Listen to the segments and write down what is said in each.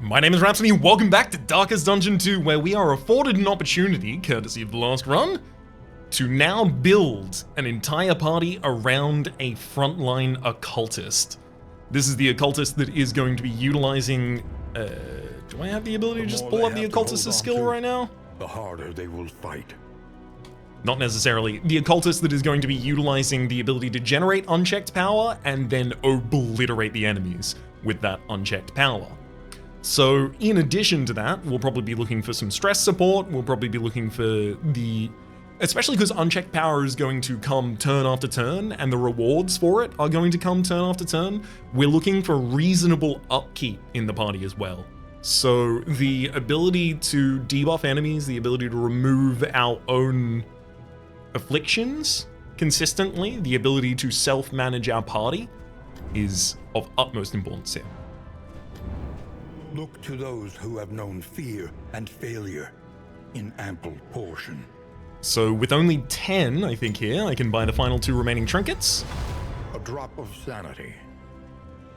My name is Rhapsody, welcome back to Darkest Dungeon 2, where we are afforded an opportunity, courtesy of the last run, to now build an entire party around a frontline occultist. This is the occultist that is going to be utilizing... do I have the ability to just pull up the occultist's skill right now? The harder they will fight. Not necessarily. The occultist that is going to be utilizing the ability to generate unchecked power and then obliterate the enemies with that unchecked power. So in addition to that, we'll probably be looking for some stress support, we'll probably be looking for the... Especially because unchecked power is going to come turn after turn, and the rewards for it are going to come turn after turn, we're looking for reasonable upkeep in the party as well. So the ability to debuff enemies, the ability to remove our own afflictions consistently, the ability to self-manage our party is of utmost importance here. Look to those who have known fear and failure in ample portion. So with only 10, I think here, I can buy the final 2 remaining trinkets. A drop of sanity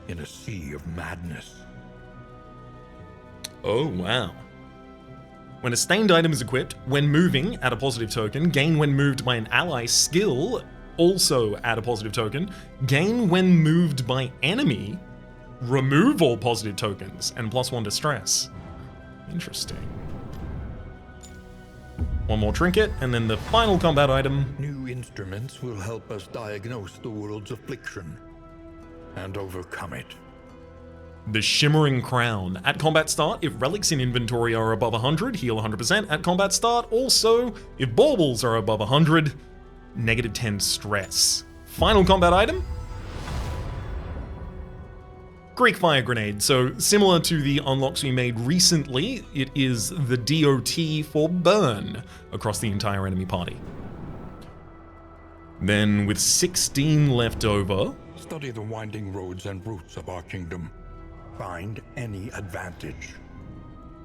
in a sea of madness. Oh, wow. When a stained item is equipped, when moving, add a positive token. Gain when moved by an ally skill, also add a positive token. Gain when moved by enemy, remove all positive tokens, and +1 to stress. Interesting. One more trinket, and then the final combat item. New instruments will help us diagnose the world's affliction and overcome it. The Shimmering Crown. At combat start, if relics in inventory are above 100, heal 100% at combat start. Also, if baubles are above 100, -10 stress. Final combat item. Greek Fire Grenade. So similar to the unlocks we made recently, it is the DOT for burn across the entire enemy party. Then with 16 left over, Study the winding roads and routes of our kingdom. Find any advantage.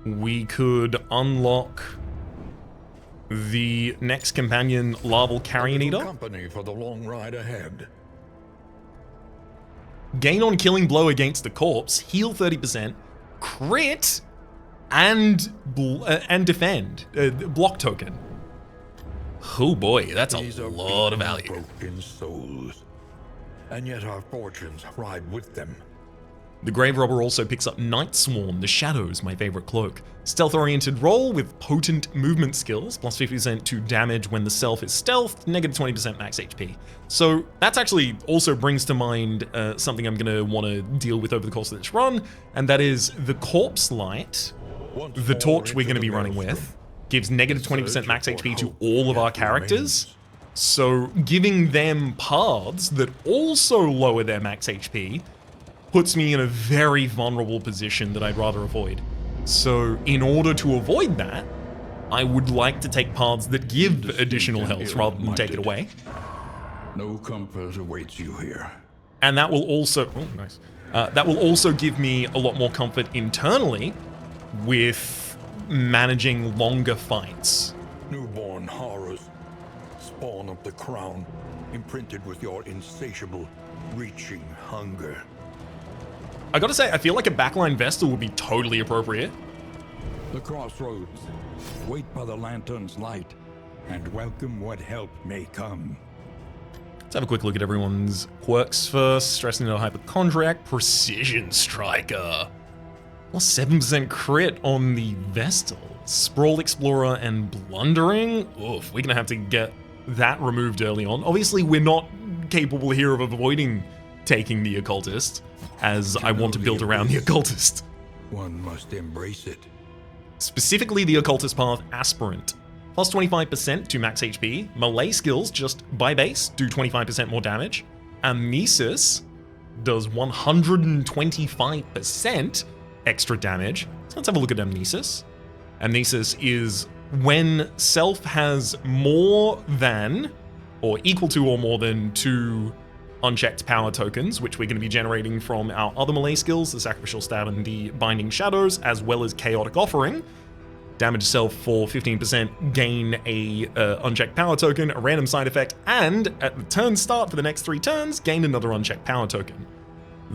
we could unlock the next companion, Larval Carrion Eater. Company for the long ride ahead. Gain on killing blow against the corpse, heal 30%, crit, and defend. Block token. Oh boy, that's These a are lot of beaten, value. broken souls, and yet our fortunes ride with them. The Grave Robber also picks up Night Swarm, the Shadows, my favorite cloak. Stealth-oriented role with potent movement skills, plus 50% to damage when the self is stealthed, -20% max HP. So that's actually also brings to mind something I'm gonna wanna deal with over the course of this run, and that is the Corpse Light, the torch we're gonna be running with, gives -20% max HP to all of our characters. So giving them paths that also lower their max HP puts me in a very vulnerable position that I'd rather avoid. So in order to avoid that, I would like to take paths that give additional health rather than take it away. No comfort awaits you here. And that will also, oh nice, that will also give me a lot more comfort internally with managing longer fights. Newborn horrors, spawn of the crown, imprinted with your insatiable, reaching hunger. I gotta say, I feel like a backline Vestal would be totally appropriate. The crossroads. Wait by the lantern's light, and welcome what help may come. Let's have a quick look at everyone's quirks first. Stressing out Hypochondriac, Precision Striker. Plus 7% crit on the Vestal. Sprawl Explorer and Blundering. Oof, we're gonna have to get that removed early on. Obviously, we're not capable here of avoiding taking the Occultist, as I want to build around the Occultist. One must embrace it. Specifically the Occultist path, Aspirant. Plus 25% to max HP. Melee skills, just by base, do 25% more damage. Amnesis does 125% extra damage. So let's have a look at Amnesis. Amnesis is when self has more than, or equal to or more than 2 unchecked power tokens, which we're going to be generating from our other melee skills, the Sacrificial Stab and the Binding Shadows, as well as Chaotic Offering. Damage self for 15%, gain a unchecked power token, a random side effect, and at the turn start for the next 3 turns, gain another unchecked power token.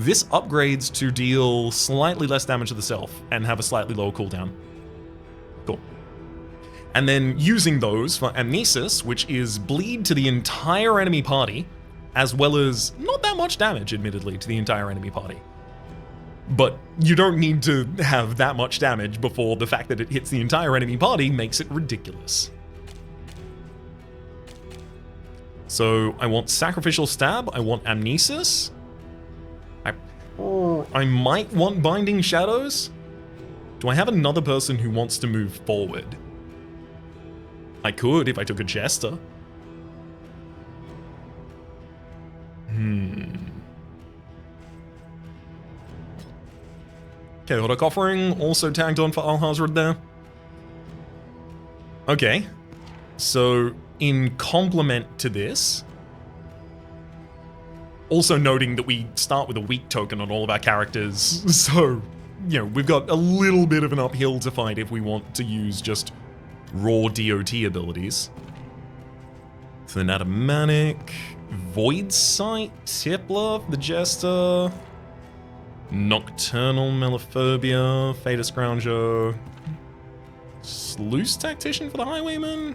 This upgrades to deal slightly less damage to the self and have a slightly lower cooldown. Cool. And then using those for Amnesis, which is bleed to the entire enemy party, as well as not that much damage, admittedly, to the entire enemy party. But you don't need to have that much damage before the fact that it hits the entire enemy party makes it ridiculous. So I want Sacrificial Stab, I want Amnesis. I might want Binding Shadows. Do I have another person who wants to move forward? I could if I took a Jester. Chaotic Offering, also tagged on for Alhazred there. Okay, so in complement to this, also noting that we start with a weak token on all of our characters, so, you know, we've got a little bit of an uphill to fight if we want to use just raw DOT abilities. Thanatomatic, Void Sight, Tippler, the Jester, Nocturnal Meliphobia, Fata Scrounger, Sluice Tactician for the Highwayman?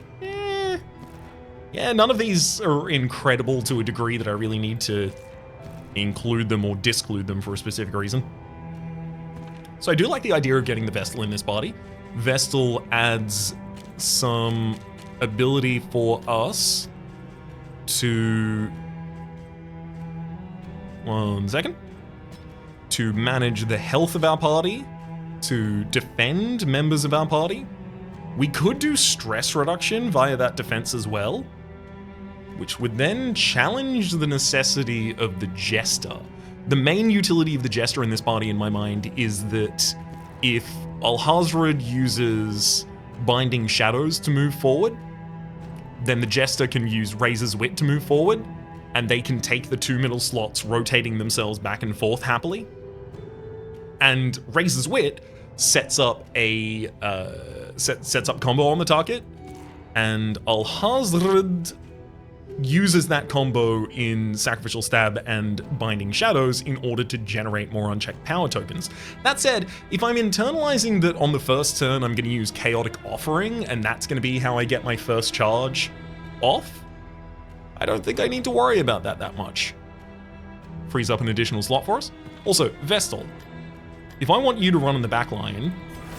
Yeah, none of these are incredible to a degree that I really need to include them or disclude them for a specific reason. So I do like the idea of getting the Vestal in this party. Vestal adds some ability for us to... One second. To manage the health of our party, to defend members of our party. We could do stress reduction via that defense as well, which would then challenge the necessity of the Jester. The main utility of the Jester in this party, in my mind, is that if Alhazred uses Binding Shadows to move forward, then the Jester can use Razor's Wit to move forward, and they can take the 2 middle slots, rotating themselves back and forth happily. And Razor's Wit sets up a sets up combo on the target, and Alhazred uses that combo in Sacrificial Stab and Binding Shadows in order to generate more unchecked power tokens. That said, if I'm internalizing that on the first turn I'm going to use Chaotic Offering, and that's going to be how I get my first charge off, I don't think I need to worry about that much. Frees up an additional slot for us. Also, Vestal. If I want you to run in the back line,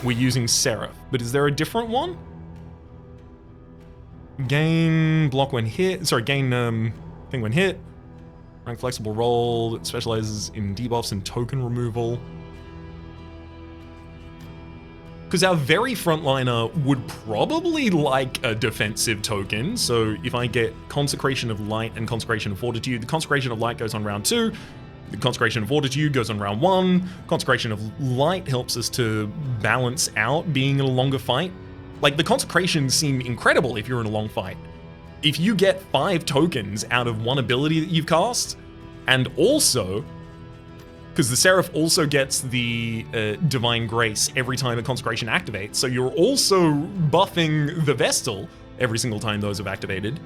we're using Seraph, but is there a different one? Gain block when hit, gain thing when hit. Rank flexible roll that specializes in debuffs and token removal. Because our very frontliner would probably like a defensive token, so if I get Consecration of Light and Consecration of Fortitude, the Consecration of Light goes on round 2, the Consecration of Fortitude goes on round 1, Consecration of Light helps us to balance out being in a longer fight. Like, the Consecrations seem incredible if you're in a long fight. If you get 5 tokens out of one ability that you've cast, and also, because the Seraph also gets the Divine Grace every time a Consecration activates, so you're also buffing the Vestal every single time those have activated,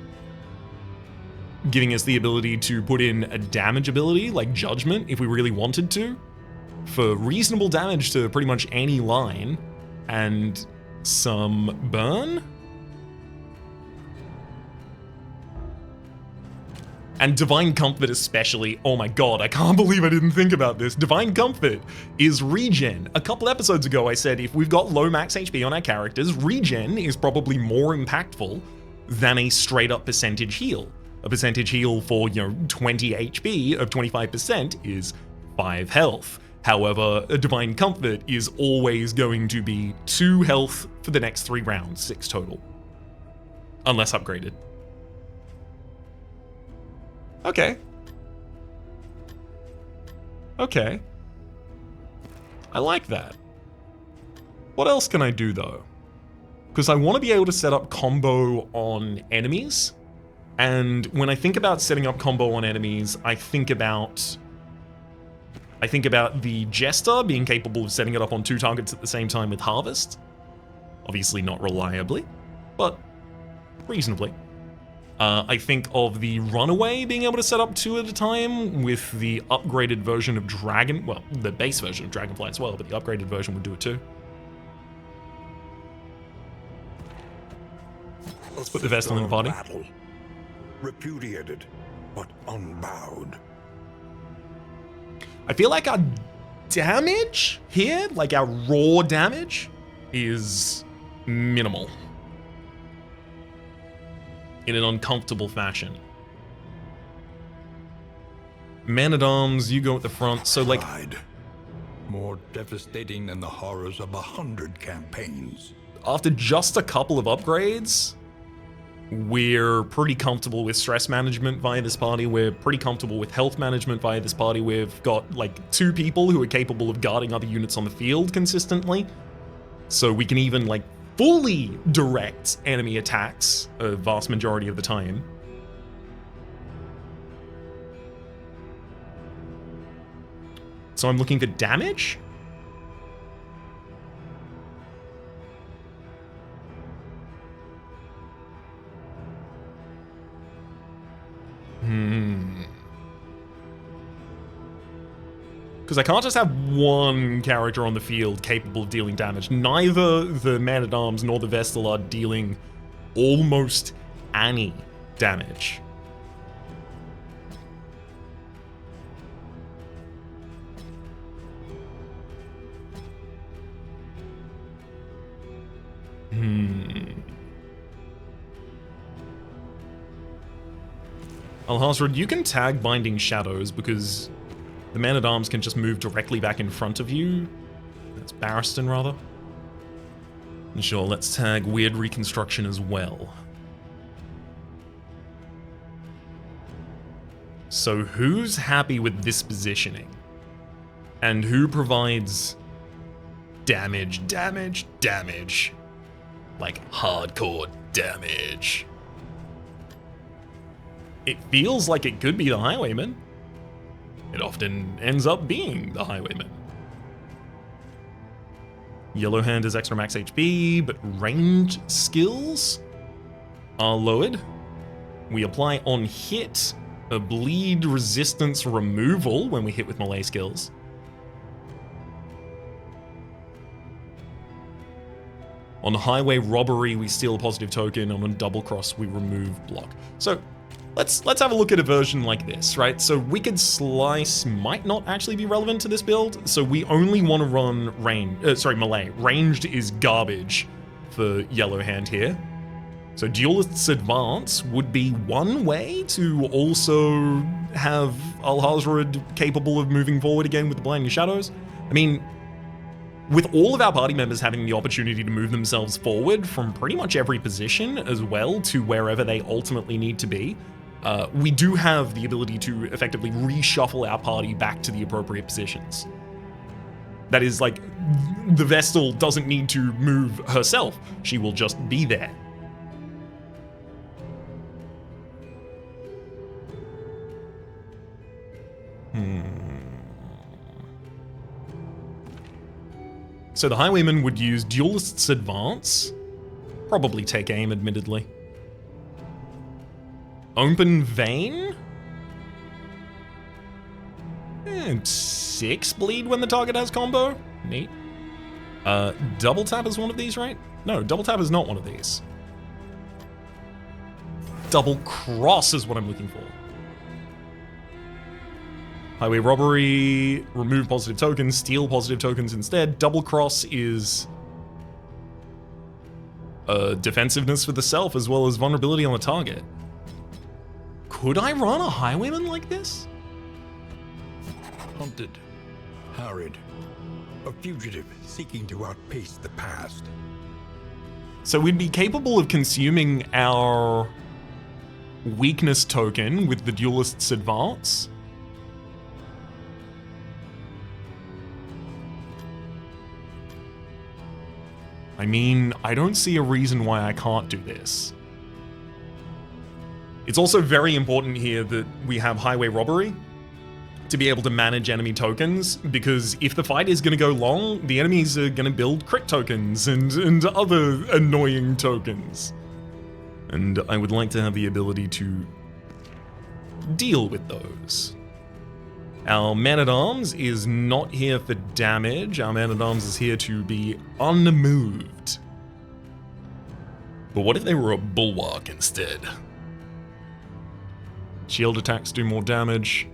giving us the ability to put in a damage ability, like Judgment, if we really wanted to, for reasonable damage to pretty much any line, and some burn? And Divine Comfort especially. Oh my god, I can't believe I didn't think about this. Divine Comfort is regen. A couple episodes ago I said if we've got low max HP on our characters, regen is probably more impactful than a straight up percentage heal. A percentage heal for, 20 HP of 25% is 5 health. However, a Divine Comfort is always going to be 2 health for the next 3 rounds, 6 total. Unless upgraded. Okay. Okay. I like that. What else can I do though? Because I want to be able to set up combo on enemies. And when I think about setting up combo on enemies, I think about the Jester being capable of setting it up on 2 targets at the same time with Harvest. Obviously not reliably, but reasonably. I think of the Runaway being able to set up 2 at a time with the upgraded version of Dragon, well, the base version of Dragonfly as well, but the upgraded version would do it too. Let's put the Vestal in the party. Battle. Repudiated, but unbowed. I feel like our damage here, like our raw damage, is minimal. In an uncomfortable fashion. Man-at-Arms, you go at the front, so like... Pride. More devastating than the horrors of 100 campaigns. After just a couple of upgrades, we're pretty comfortable with stress management via this party, we're pretty comfortable with health management via this party, we've got like 2 people who are capable of guarding other units on the field consistently, so we can even like fully direct enemy attacks a vast majority of the time. So I'm looking for damage? Because I can't just have one character on the field capable of dealing damage. Neither the Man-at-Arms nor the Vestal are dealing almost any damage. Alhazred, you can tag Binding Shadows because the Man-at-Arms can just move directly back in front of you. That's Barristan, rather. And sure, let's tag Weird Reconstruction as well. So who's happy with this positioning? And who provides damage, damage, damage? Like hardcore damage. It feels like it could be the Highwayman. It often ends up being the Highwayman. Yellow Hand is extra max HP, but range skills are lowered. We apply on hit a bleed resistance removal when we hit with melee skills. On highway robbery, we steal a positive token, and on double cross, we remove block. So let's have a look at a version like this, right? So Wicked Slice might not actually be relevant to this build, so we only want to run melee. Ranged is garbage for Yellow Hand here. So Duelist's Advance would be one way to also have Alhazred capable of moving forward again with the Blinding Shadows. I mean, with all of our party members having the opportunity to move themselves forward from pretty much every position as well to wherever they ultimately need to be, we do have the ability to effectively reshuffle our party back to the appropriate positions. That is, like, the Vestal doesn't need to move herself. She will just be there. So the Highwayman would use Duelist's Advance. Probably take aim, admittedly. Open Vein? And 6 bleed when the target has combo. Neat. Double tap is one of these, right? No, double tap is not one of these. Double cross is what I'm looking for. Highway robbery, remove positive tokens, steal positive tokens instead. Double cross is defensiveness for the self as well as vulnerability on the target. Could I run a Highwayman like this? Hunted, harried, a fugitive seeking to outpace the past. So we'd be capable of consuming our weakness token with the Duelist's Advance. I mean, I don't see a reason why I can't do this. It's also very important here that we have highway robbery to be able to manage enemy tokens, because if the fight is going to go long, the enemies are going to build crit tokens and other annoying tokens. And I would like to have the ability to deal with those. Our Man-at-Arms is not here for damage. Our Man-at-Arms is here to be unmoved. But what if they were a bulwark instead? Shield attacks do more damage.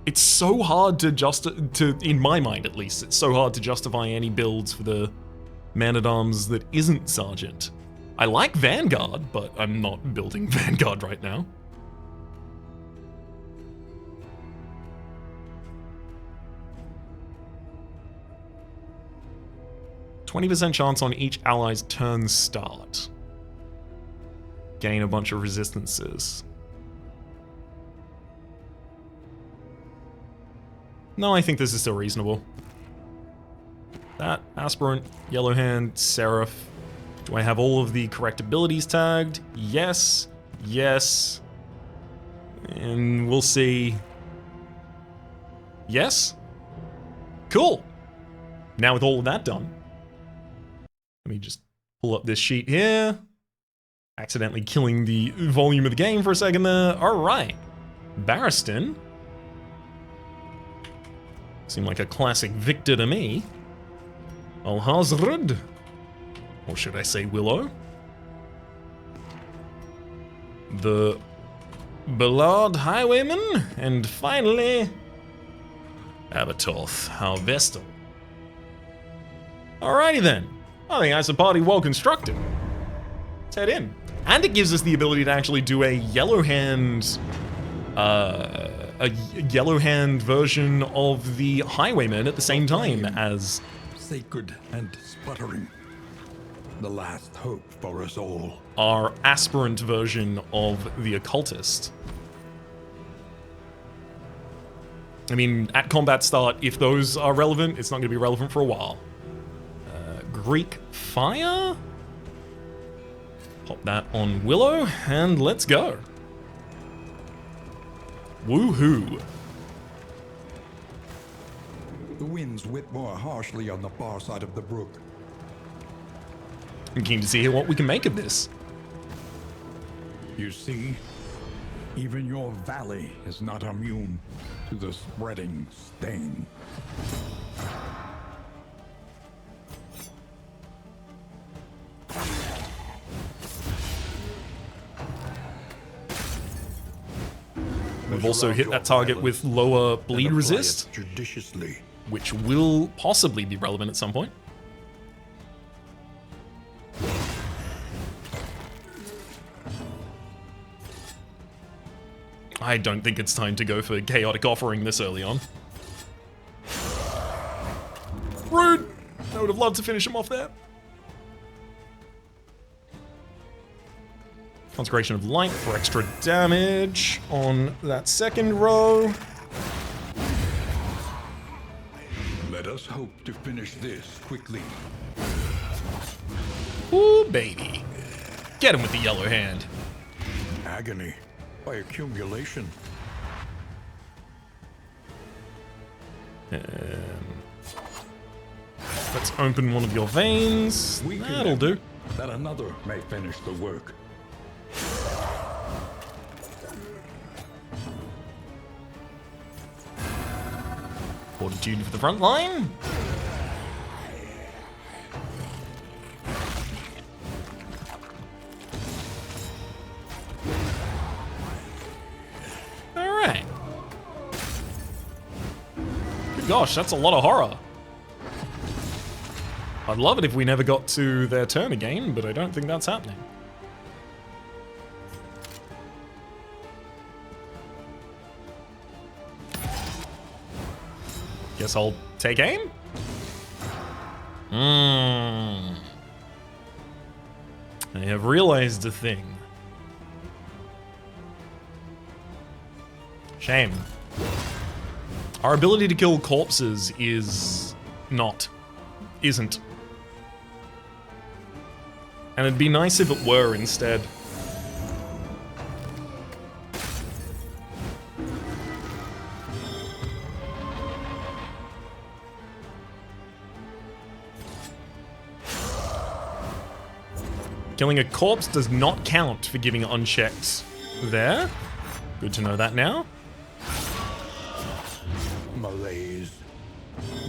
It's so hard to in my mind at least, it's so hard to justify any builds for the Man-at-Arms that isn't Sergeant. I like Vanguard, but I'm not building Vanguard right now. %20 chance on each ally's turn start. Gain a bunch of resistances. No, I think this is still reasonable. That, Aspirant, Yellow Hand, Seraph. Do I have all of the correct abilities tagged? Yes, yes. And we'll see. Yes? Cool. Now with all of that done, let me just pull up this sheet here. Accidentally killing the volume of the game for a second there. Alright. Barristan. Seemed like a classic Victor to me. Alhazred. Or should I say Willow? The Ballard Highwayman. And finally, Abatoth, our Vestal. Alrighty then. I think that's a party well constructed. Let's head in. And it gives us the ability to actually do a Yellow Hand version of the Highwayman at the same time as Sacred and sputtering. The last hope for us all. our aspirant version of the Occultist. I mean, at combat start, if those are relevant, it's not going to be relevant for a while. Greek Fire? Pop that on Willow, and let's go. Woohoo. The winds whip more harshly on the far side of the brook. I'm keen to see what we can make of this. You see, even your valley is not immune to the spreading stain. We've also hit that target with lower bleed resist, Judiciously. which will possibly be relevant at some point. I don't think it's time to go for Chaotic Offering this early on. Rude! I would have loved to finish him off there. Consecration of Light for extra damage on that second row. Let us hope to finish this quickly. Ooh, baby. Get him with the Yellow Hand. Agony by accumulation. Let's open one of your veins. That'll do. That another may finish the work. Fortitude for the front line. Alright. Good gosh, that's a lot of horror. I'd love it if we never got to their turn again, but I don't think that's happening. Guess I'll take aim? I have realized a thing. Shame. Our ability to kill corpses isn't. And it'd be nice if it were instead. Killing a corpse does not count for giving unchecked there. Good to know that now. Malaise,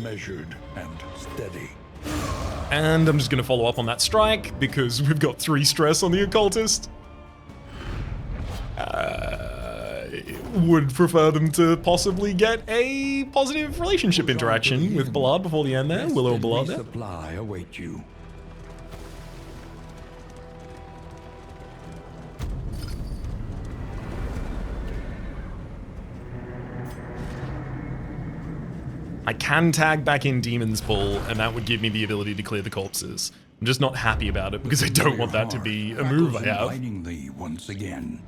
measured and steady. And I'm just going to follow up on that strike because we've got 3 stress on the occultist. Would prefer them to possibly get a positive relationship interaction with Ballard before the end there. Willow Ballard there. Supply await you. I can tag back in Demon's Pull, and that would give me the ability to clear the corpses. I'm just not happy about it because I don't want that to be a move I have. Thee once again.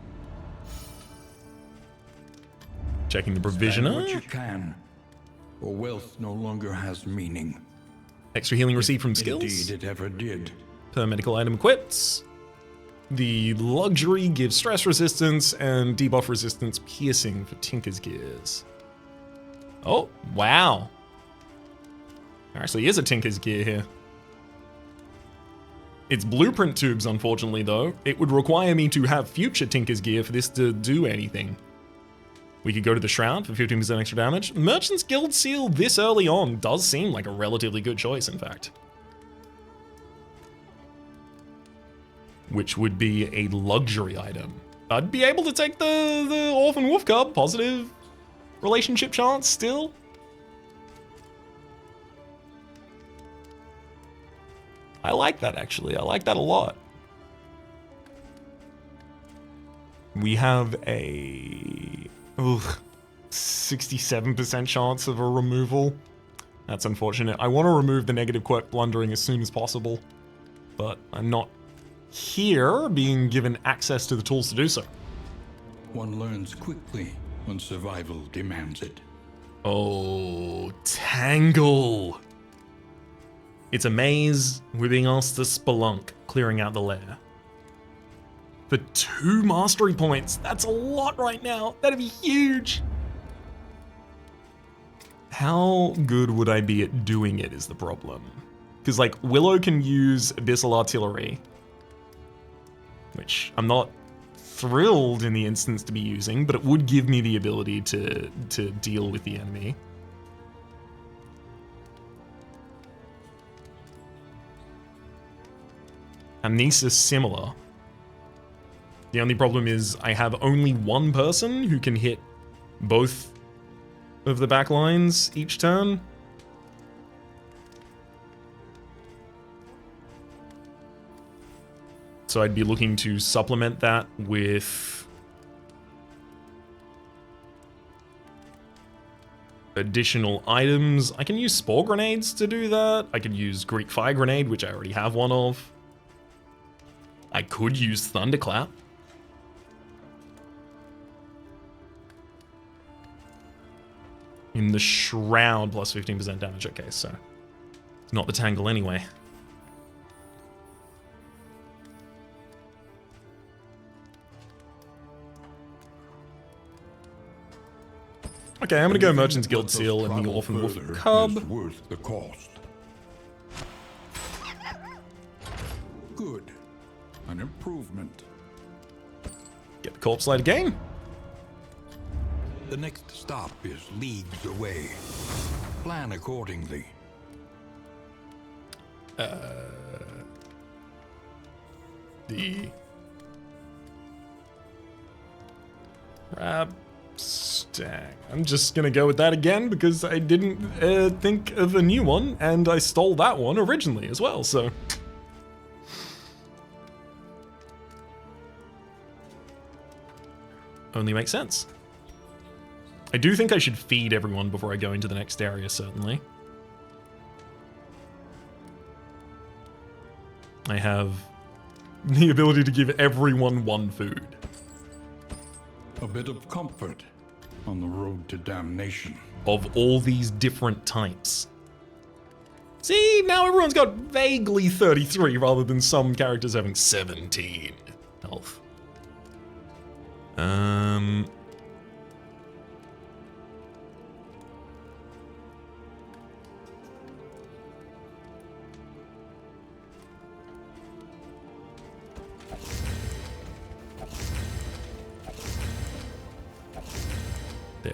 Checking the Stand what Provisioner. you can, for wealth no longer has meaning. Extra healing received from skills. Indeed, it ever did. Per medical item equipped. The Luxury gives stress resistance and debuff resistance piercing for Tinker's Gears. Oh, wow. There actually is a Tinker's Gear here. It's blueprint tubes, unfortunately, though. It would require me to have future Tinker's Gear for this to do anything. We could go to the Shroud for 15% extra damage. Merchant's Guild Seal this early on does seem like a relatively good choice, in fact. Which would be a luxury item. I'd be able to take the Orphan Wolf Cub, positive relationship chance still. I like that, actually. I like that a lot. We have a 67% chance of a removal. That's unfortunate. I want to remove the negative quirk blundering as soon as possible, but I'm not here being given access to the tools to do so. One learns quickly when survival demands it. Oh, Tangle. It's a maze. We're being asked to spelunk, clearing out the lair. For 2 mastery points. That's a lot right now. That'd be huge. How good would I be at doing it is the problem. Because, like, Willow can use Abyssal Artillery, which I'm not thrilled in the instance to be using, but it would give me the ability to deal with the enemy. Amnesis similar. The only problem is I have only one person who can hit both of the back lines each turn. So I'd be looking to supplement that with additional items. I can use Spore Grenades to do that. I could use Greek Fire Grenade, which I already have one of. I could use Thunderclap. In the Shroud, plus 15% damage. Okay, so it's not the Tangle anyway. Okay, I'm gonna go Merchant's Guild Seal and the Orphan Wolf Cub. Worth the cost. Good. An improvement. Get the Corpse Light again. The next stop is leagues away. Plan accordingly. The Rhapsody. I'm just gonna go with that again because I didn't think of a new one, and I stole that one originally as well, so. Only makes sense. I do think I should feed everyone before I go into the next area, certainly. I have the ability to give everyone 1 food. A bit of comfort on the road to damnation. Of all these different types. See, now everyone's got vaguely 33 rather than some characters having 17 health.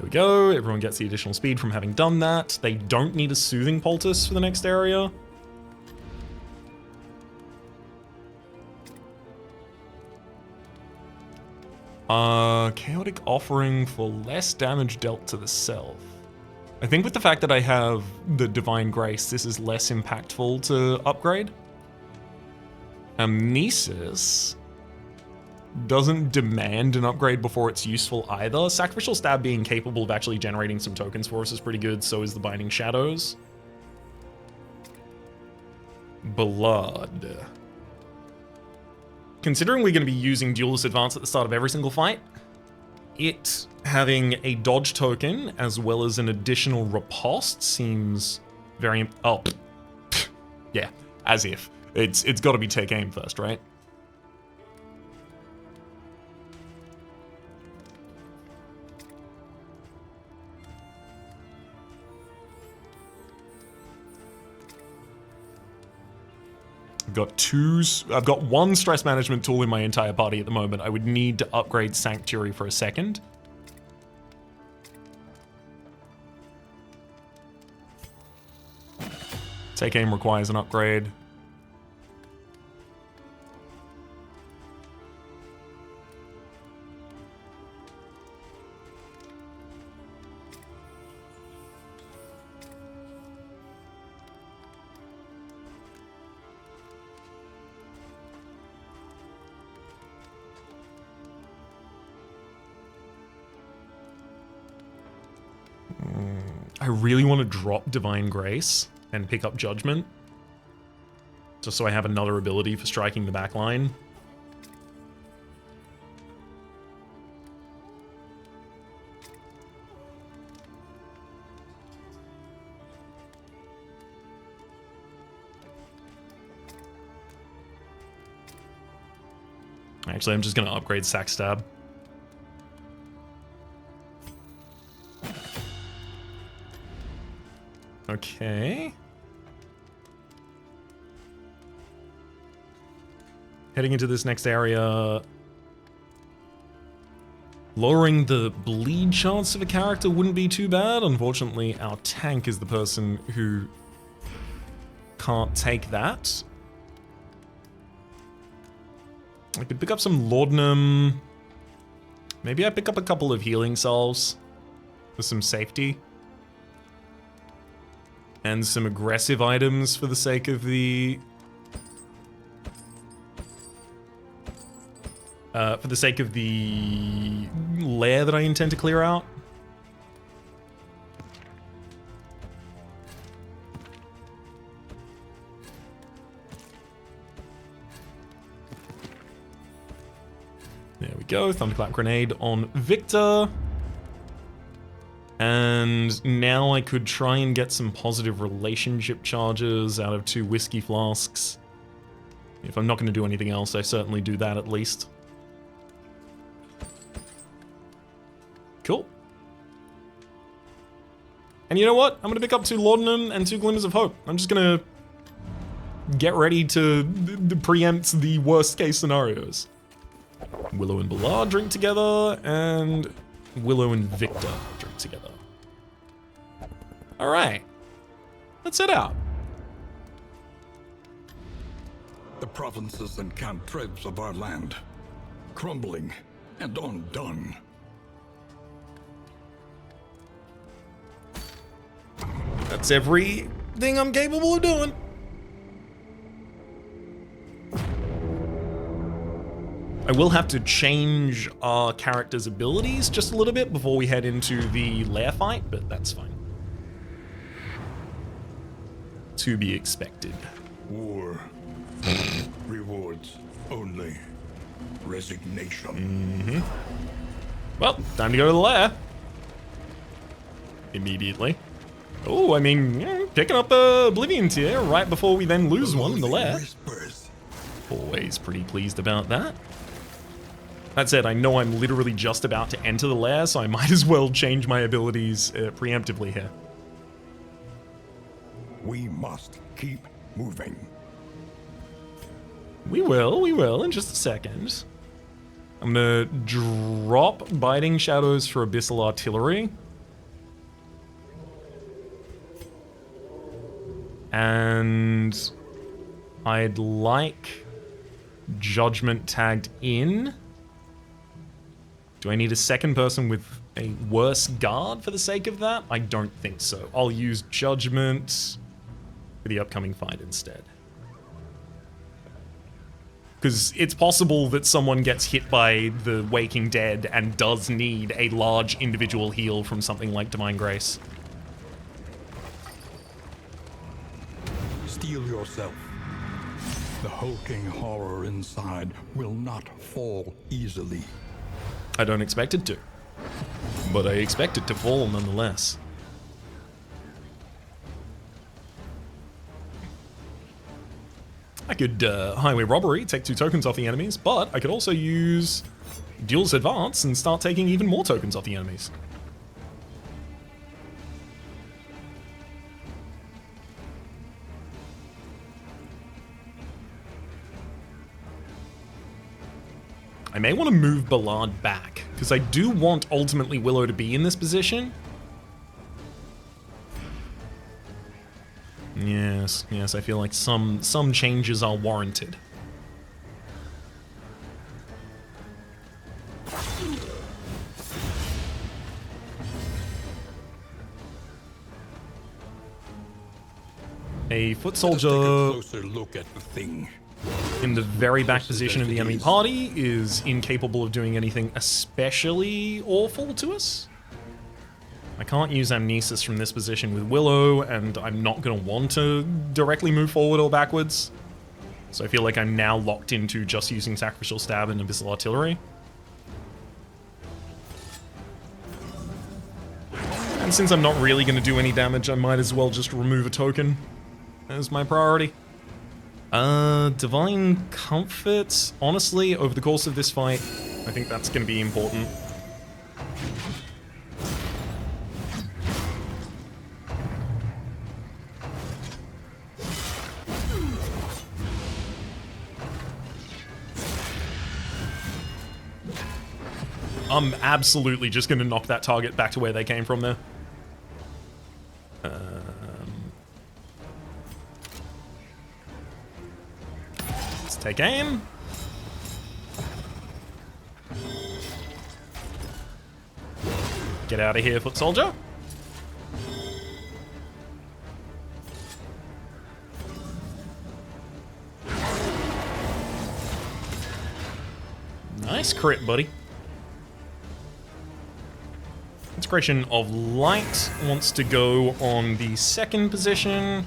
we go. Everyone gets the additional speed from having done that. They don't need a Soothing Poultice for the next area. Chaotic Offering for less damage dealt to the self. I think with the fact that I have the Divine Grace, this is less impactful to upgrade. Amnesis doesn't demand an upgrade before it's useful either. Sacrificial Stab being capable of actually generating some tokens for us is pretty good, so is the Binding Shadows. Blood. Considering we're going to be using Duelist Advance at the start of every single fight, it having a dodge token as well as an additional riposte seems very... Oh, yeah, as if. It's got to be take aim first, right? I've got one stress management tool in my entire party at the moment. I would need to upgrade Sanctuary for a second. Take aim requires an upgrade. I really want to drop Divine Grace and pick up Judgment, just so I have another ability for striking the back line. Actually, I'm just going to upgrade Sack Stab. Okay. Heading into this next area. Lowering the bleed chance of a character wouldn't be too bad. Unfortunately, our tank is the person who can't take that. I could pick up some laudanum. Maybe I pick up a couple of healing salves for some safety. And some aggressive items for the sake of the... lair that I intend to clear out. There we go, Thunderclap Grenade on Victor. And now I could try and get some positive relationship charges out of 2 whiskey flasks. If I'm not going to do anything else, I certainly do that at least. Cool. And you know what? I'm going to pick up 2 laudanum and 2 glimmers of hope. I'm just going to get ready to preempt the worst case scenarios. Willow and Ballard drink together, and Willow and Victor drink together. Alright. Let's head out. The provinces and cantrevs of our land, crumbling and undone. That's everything I'm capable of doing. I will have to change our character's abilities just a little bit before we head into the lair fight, but that's fine. To be expected. War rewards only resignation. Mm-hmm. Well, time to go to the lair. Immediately. Oh, I mean, yeah, picking up a Oblivion tier right before we then lose one in the lair. Whispers. Always pretty pleased about that. That said, I know I'm literally just about to enter the lair, so I might as well change my abilities preemptively here. We must keep moving. We will, in just a second. I'm gonna drop Biting Shadows for Abyssal Artillery. And I'd like Judgment tagged in. Do I need a second person with a worse guard for the sake of that? I don't think so. I'll use Judgment for the upcoming fight instead. Because it's possible that someone gets hit by the Waking Dead and does need a large individual heal from something like Divine Grace. Steel yourself. The hulking horror inside will not fall easily. I don't expect it to. But I expect it to fall nonetheless. I could highway robbery, take 2 tokens off the enemies, but I could also use Duel's Advance and start taking even more tokens off the enemies. I may want to move Ballard back, because I do want ultimately Willow to be in this position. Yes, I feel like some changes are warranted. A foot soldier Take a closer look at the thing. in the very back position of the enemy party is incapable of doing anything especially awful to us. I can't use Amnesis from this position with Willow, and I'm not going to want to directly move forward or backwards. So I feel like I'm now locked into just using Sacrificial Stab and Abyssal Artillery. And since I'm not really going to do any damage, I might as well just remove a token as my priority. Divine Comfort. Honestly, over the course of this fight, I think that's going to be important. I'm absolutely just going to knock that target back to where they came from there. Let's take aim. Get out of here, foot soldier. Nice crit, buddy. Consecration of Light wants to go on the second position.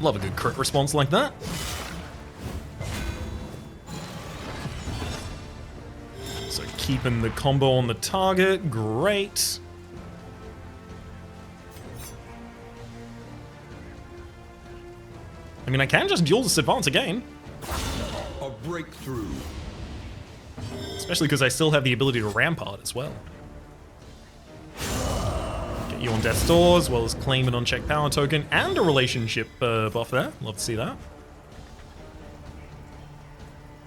Love a good crit response like that. So keeping the combo on the target, great. I mean, I can just duel this advance again. A breakthrough. Especially because I still have the ability to rampart as well. Get you on Death's Door, as well as claim an unchecked power token and a relationship buff there. Love to see that.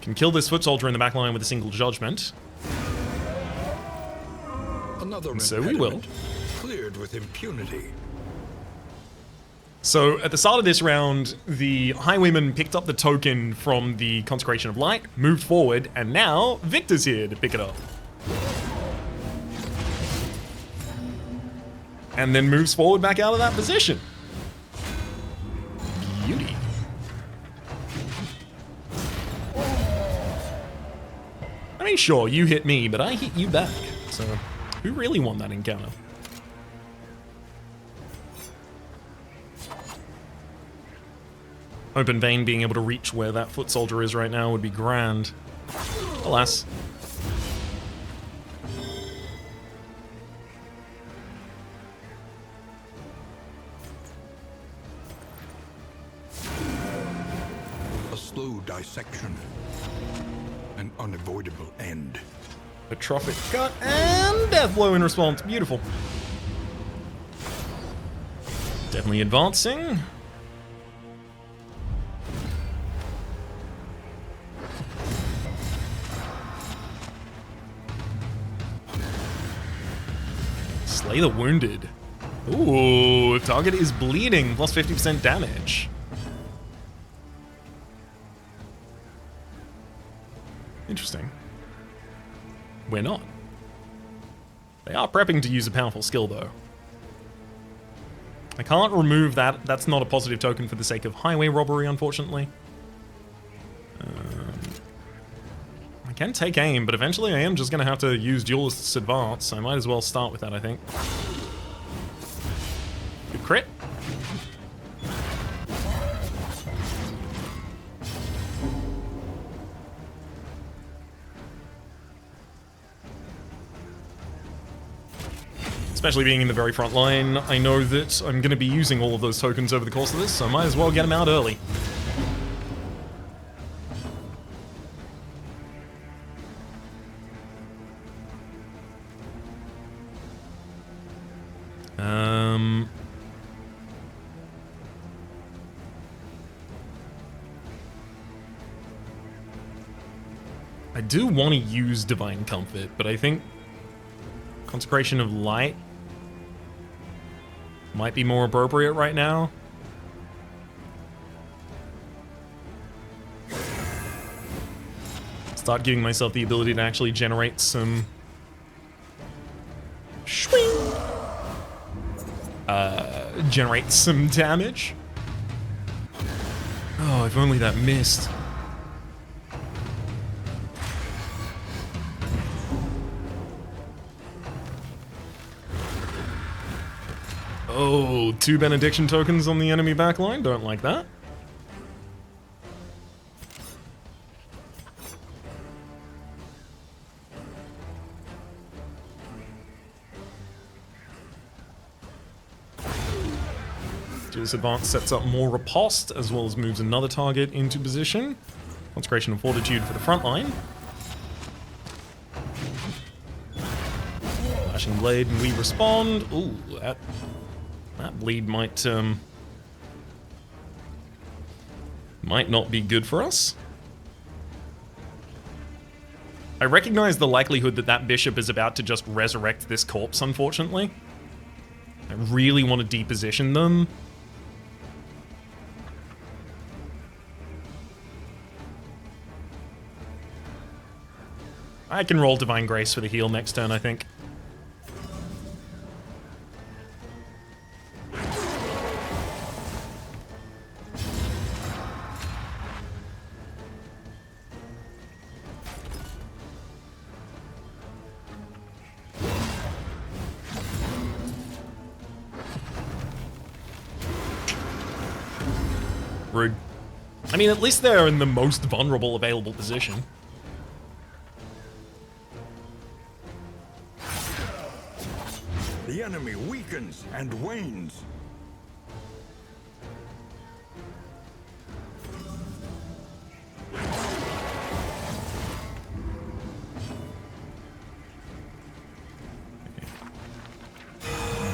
Can kill this foot soldier in the back line with a single judgment. Another So we will. Cleared with impunity. So at the start of this round, the Highwayman picked up the token from the Consecration of Light, moved forward, and now Victor's here to pick it up. And then moves forward back out of that position. Beauty. I mean, sure, you hit me, but I hit you back. So who really won that encounter? Open vein being able to reach where that foot soldier is right now would be grand. Alas. A slow dissection. An unavoidable end. Atrophic cut and death blow in response. Beautiful. Definitely advancing. Slay the wounded. Ooh, target is bleeding, plus 50% damage. Interesting. We're not. They are prepping to use a powerful skill, though. I can't remove that. That's not a positive token for the sake of highway robbery, unfortunately. I can take aim, but eventually I am just going to have to use Duelist's Advance, so I might as well start with that, I think. Good crit. Especially being in the very front line, I know that I'm going to be using all of those tokens over the course of this, so I might as well get them out early. I do want to use Divine Comfort, but I think Consecration of Light might be more appropriate right now. Start giving myself the ability to actually generate some... generate some damage. Oh, if only that missed. Oh, 2 Benediction tokens on the enemy backline. Don't like that. Duelist Advance sets up more riposte, as well as moves another target into position. Consecration of Fortitude for the front line. Flashing Blade, and we respond. Ooh, that bleed might not be good for us. I recognize the likelihood that that bishop is about to just resurrect this corpse, unfortunately. I really want to deposition them. I can roll Divine Grace for the heal next turn, I think. Rude. I mean, at least they're in the most vulnerable available position. The enemy weakens and wanes.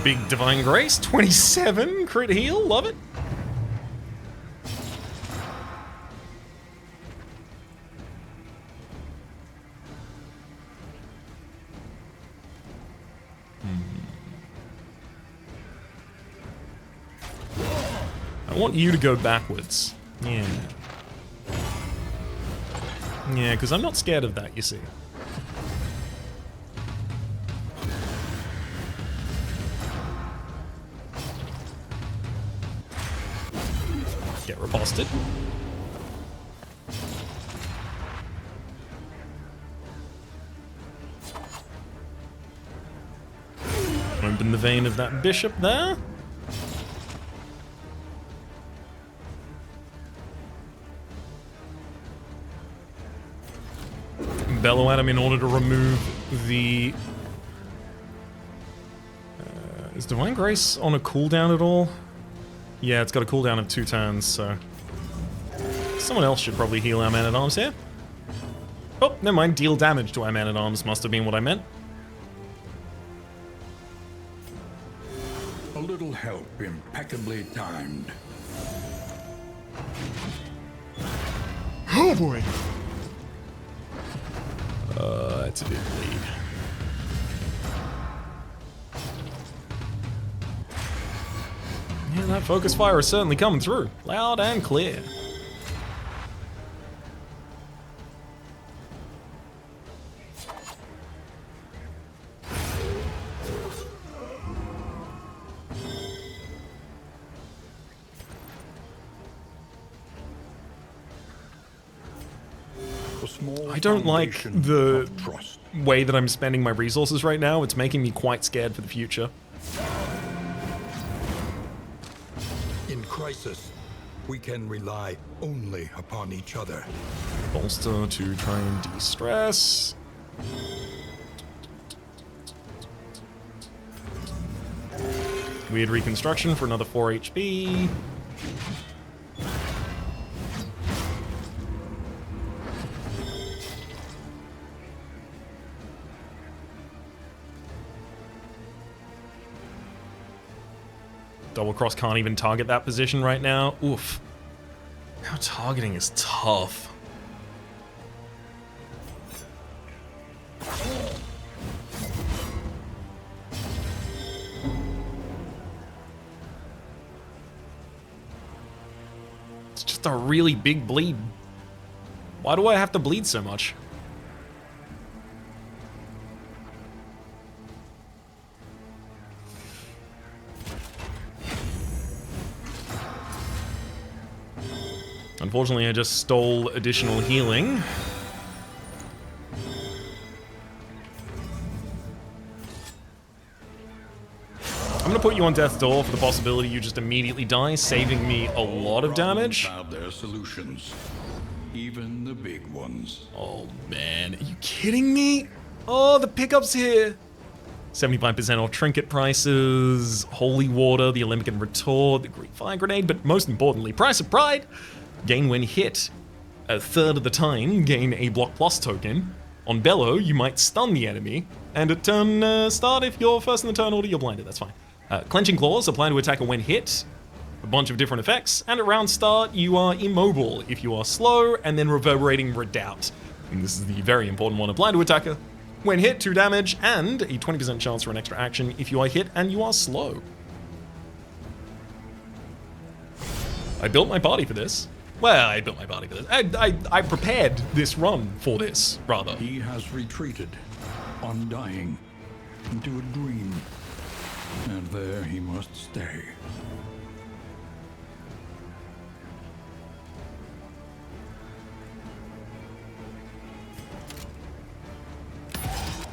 Big Divine Grace, 27 crit heal, love it. I want you to go backwards. Yeah. Yeah, because I'm not scared of that, you see. Get riposted. Open the vein of that bishop there. Bellow at him in order to remove the... is Divine Grace on a cooldown at all? Yeah, it's got a cooldown of 2 turns, so... someone else should probably heal our Man-at-Arms here. Oh, never mind. Deal damage to our Man-at-Arms must have been what I meant. A little help impeccably timed. Oh boy! That's a big lead. Yeah, that focus fire is certainly coming through. Loud and clear. I don't like the way that I'm spending my resources right now. It's making me quite scared for the future. In crisis, we can rely only upon each other. Bolster to try and de-stress. Weird reconstruction for another 4 HP. Double cross can't even target that position right now. Oof. Now targeting is tough. It's just a really big bleed. Why do I have to bleed so much? Unfortunately, I just stole additional healing. I'm gonna put you on death's door for the possibility you just immediately die, saving me a lot of damage. Have their solutions, even the big ones. Oh man, are you kidding me? Oh, the pickup's here. 75% off trinket prices, holy water, the Olympic retort, the Greek fire grenade, but most importantly, price of pride. Gain when hit, a third of the time, gain a block plus token. On Bellow, you might stun the enemy, and at turn start, if you're first in the turn order, you're blinded, that's fine. Clenching Claws apply to attacker when hit, a bunch of different effects, and at round start, you are immobile if you are slow, and then Reverberating Redoubt. And this is the very important one, apply to attacker when hit, 2 damage, and a 20% chance for an extra action if you are hit and you are slow. I built my party for this. Well, I built my party for this. I prepared this run for this, rather. He has retreated, undying, into a dream, and there he must stay.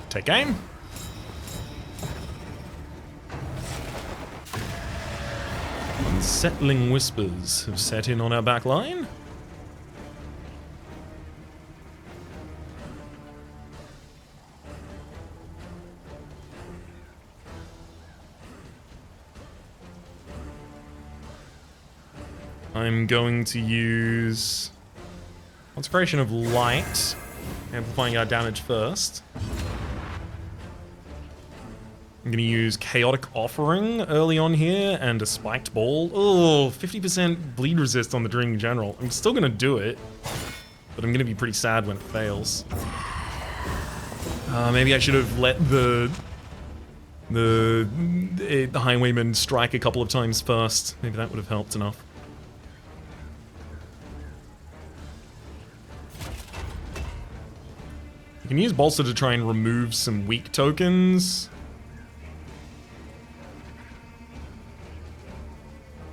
Take aim. Unsettling whispers have set in on our back line. I'm going to use Consecration of Light, amplifying our damage first. I'm going to use Chaotic Offering early on here and a Spiked Ball. Oh, 50% bleed resist on the Dreaming General. I'm still going to do it, but I'm going to be pretty sad when it fails. Maybe I should have let the Highwayman strike a couple of times first. Maybe that would have helped enough. You can use Bolster to try and remove some weak tokens.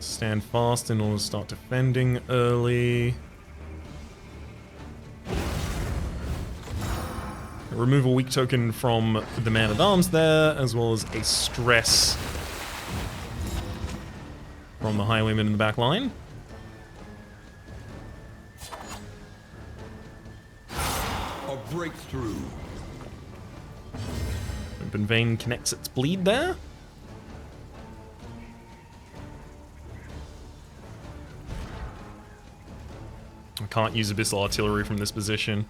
Stand fast in order to start defending early. Remove a weak token from the Man-at-Arms there, as well as a stress from the Highwayman in the back line. A breakthrough. Open Vein connects its bleed there. I can't use Abyssal Artillery from this position.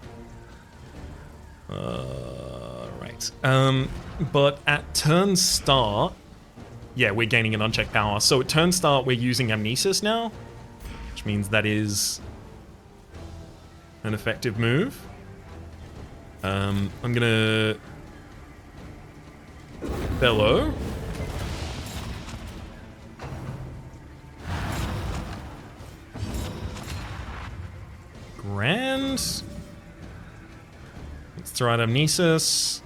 Right. But at turn start, yeah, we're gaining an unchecked power. So at turn start, we're using Amnesis now, which means that is an effective move. I'm gonna Bellow. throw out Amnesis.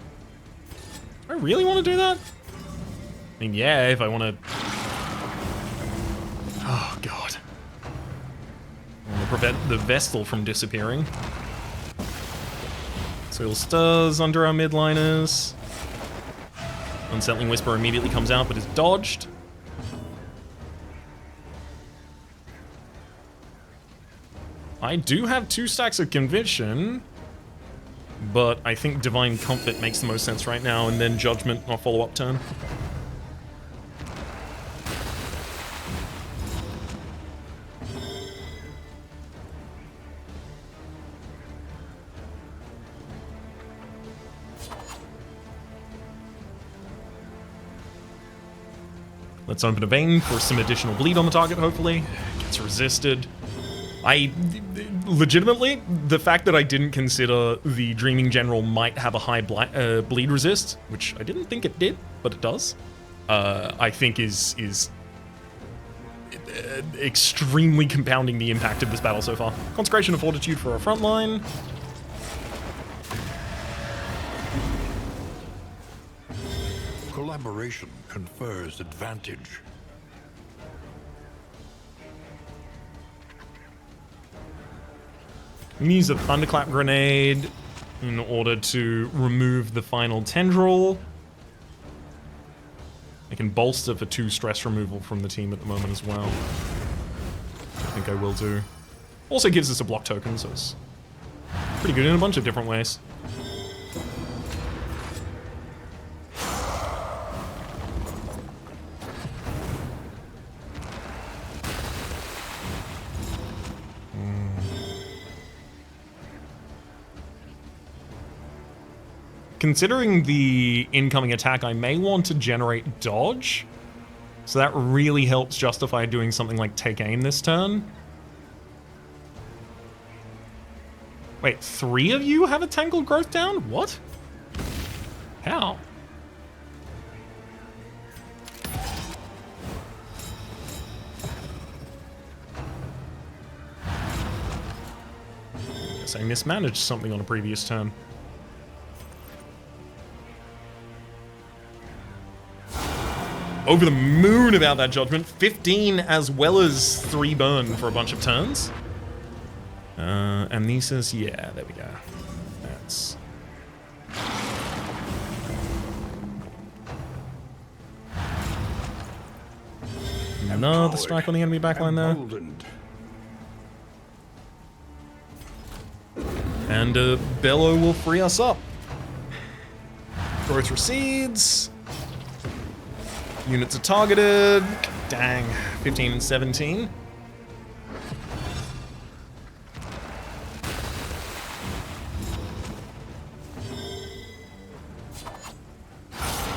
Do I really want to do that? I mean, yeah, if I want to... Oh, God. I want to prevent the Vestal from disappearing. Soil Stirs under our midliners. Unsettling Whisper immediately comes out, but is dodged. I do have 2 stacks of Conviction, but I think Divine Comfort makes the most sense right now, and then Judgment on follow-up turn. Let's open a vein for some additional bleed on the target, hopefully. Gets resisted. Legitimately, the fact that I didn't consider the Dreaming General might have a high bleed resist, which I didn't think it did, but it does, I think is extremely compounding the impact of this battle so far. Consecration of Fortitude for our front line. Collaboration confers advantage. Use a Thunderclap Grenade in order to remove the final Tendril. I can bolster for 2 stress removal from the team at the moment as well. I think I will do. Also gives us a block token, so it's pretty good in a bunch of different ways. Considering the incoming attack, I may want to generate dodge. So that really helps justify doing something like take aim this turn. Wait, 3 of you have a Tangled Growth down? What? How? Guess I mismanaged something on a previous turn. Over the moon about that Judgment. 15 as well as 3 burn for a bunch of turns. Amnesis, yeah, there we go. That's... Another strike on the enemy backline there. And Bellow will free us up. Growth recedes. Units are targeted. Dang, 15 and 17.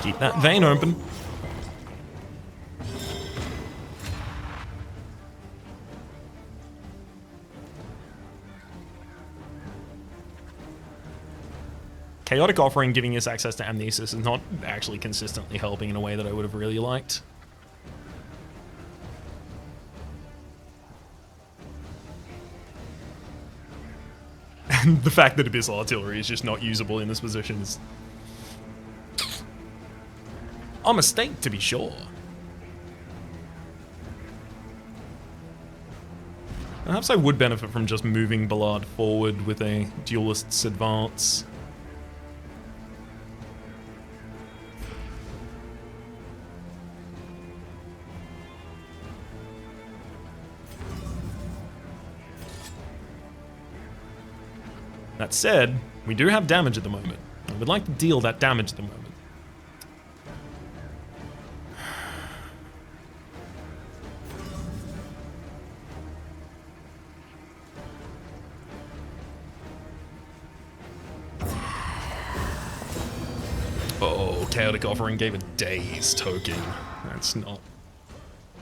Keep that vein open. Chaotic Offering giving us access to Amnesis is not actually consistently helping in a way that I would have really liked. And the fact that Abyssal Artillery is just not usable in this position is a mistake, to be sure. Perhaps I would benefit from just moving Ballard forward with a Duelist's Advance. That said, we do have damage at the moment. I would like to deal that damage at the moment. Oh, Chaotic Offering gave a Daze token. That's not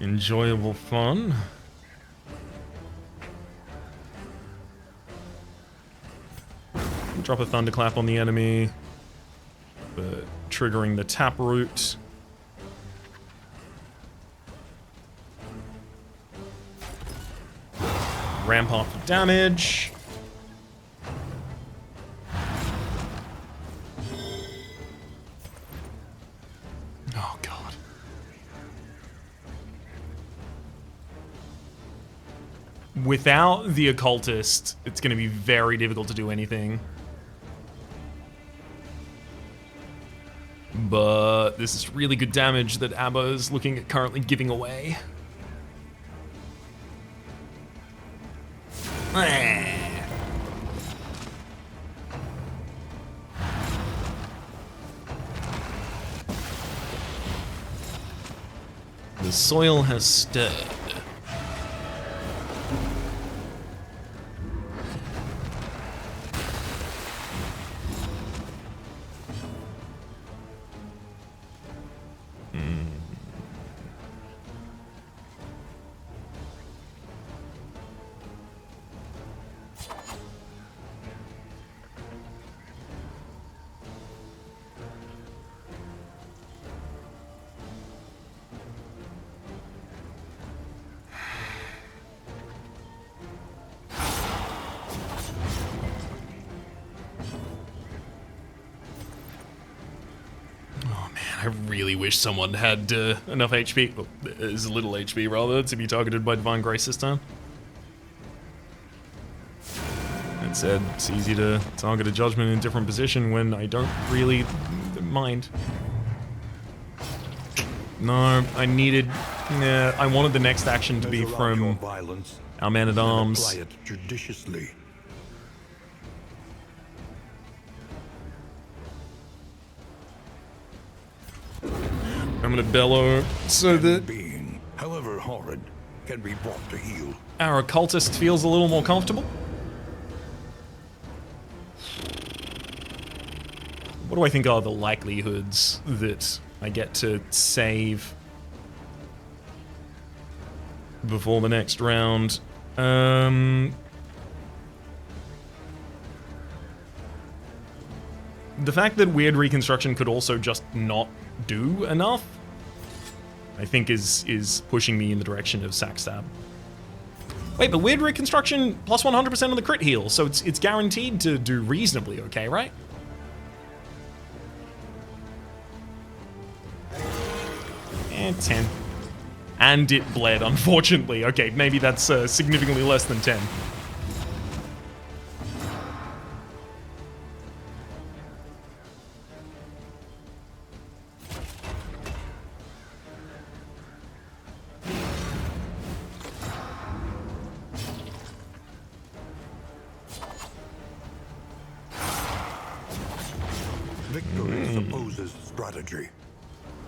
enjoyable fun. Drop a Thunderclap on the enemy, but triggering the Taproot. Rampart for damage. without the occultist, it's going to be very difficult to do anything. But this is really good damage that Abba is looking at currently giving away. The soil has stirred. I really wish someone had enough HP, well, as little HP rather, to be targeted by Divine Grace this time. That said, it's easy to target a Judgment in a different position when I don't really mind. No, I needed... Nah, I wanted the next action to be from our Man-at-Arms. Apply it judiciously. I'm gonna bellow so that Being, however horrid, can be brought to heel. our occultist feels a little more comfortable. What do I think are the likelihoods that I get to save before the next round? The fact that Weird Reconstruction could also just not do enough, I think is pushing me in the direction of Sack Stab. Wait, but Weird Reconstruction plus 100% on the crit heal, so it's guaranteed to do reasonably okay, right? Eh, 10. And it bled, unfortunately. Okay, maybe that's significantly less than 10. Victory supposes strategy.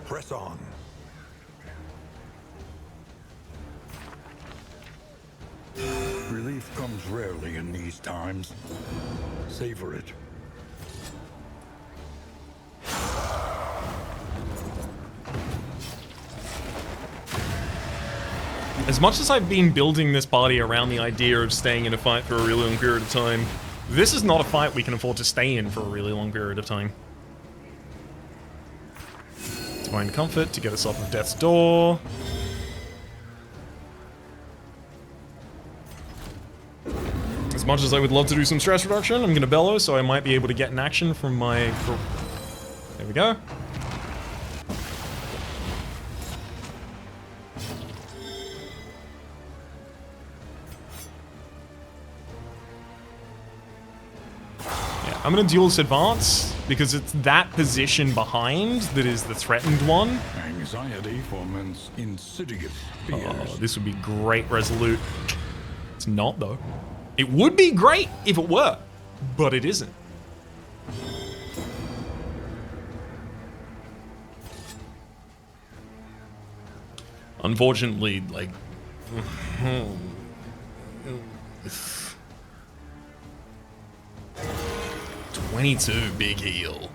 Press on. Relief comes rarely in these times. Savor it. As much as I've been building this party around the idea of staying in a fight for a really long period of time, this is not a fight we can afford to stay in for a really long period of time. Divine Comfort to get us off of Death's Door. As much as I would love to do some stress reduction, I'm going to bellow, so I might be able to get an action from my... There we go. Yeah, I'm going to Duelist Advance, because it's that position behind that is the threatened one. Anxiety foments insidious Oh, fears. this would be great Resolute. It's not, though. It would be great if it were, but it isn't. Unfortunately, like... 22 big heal.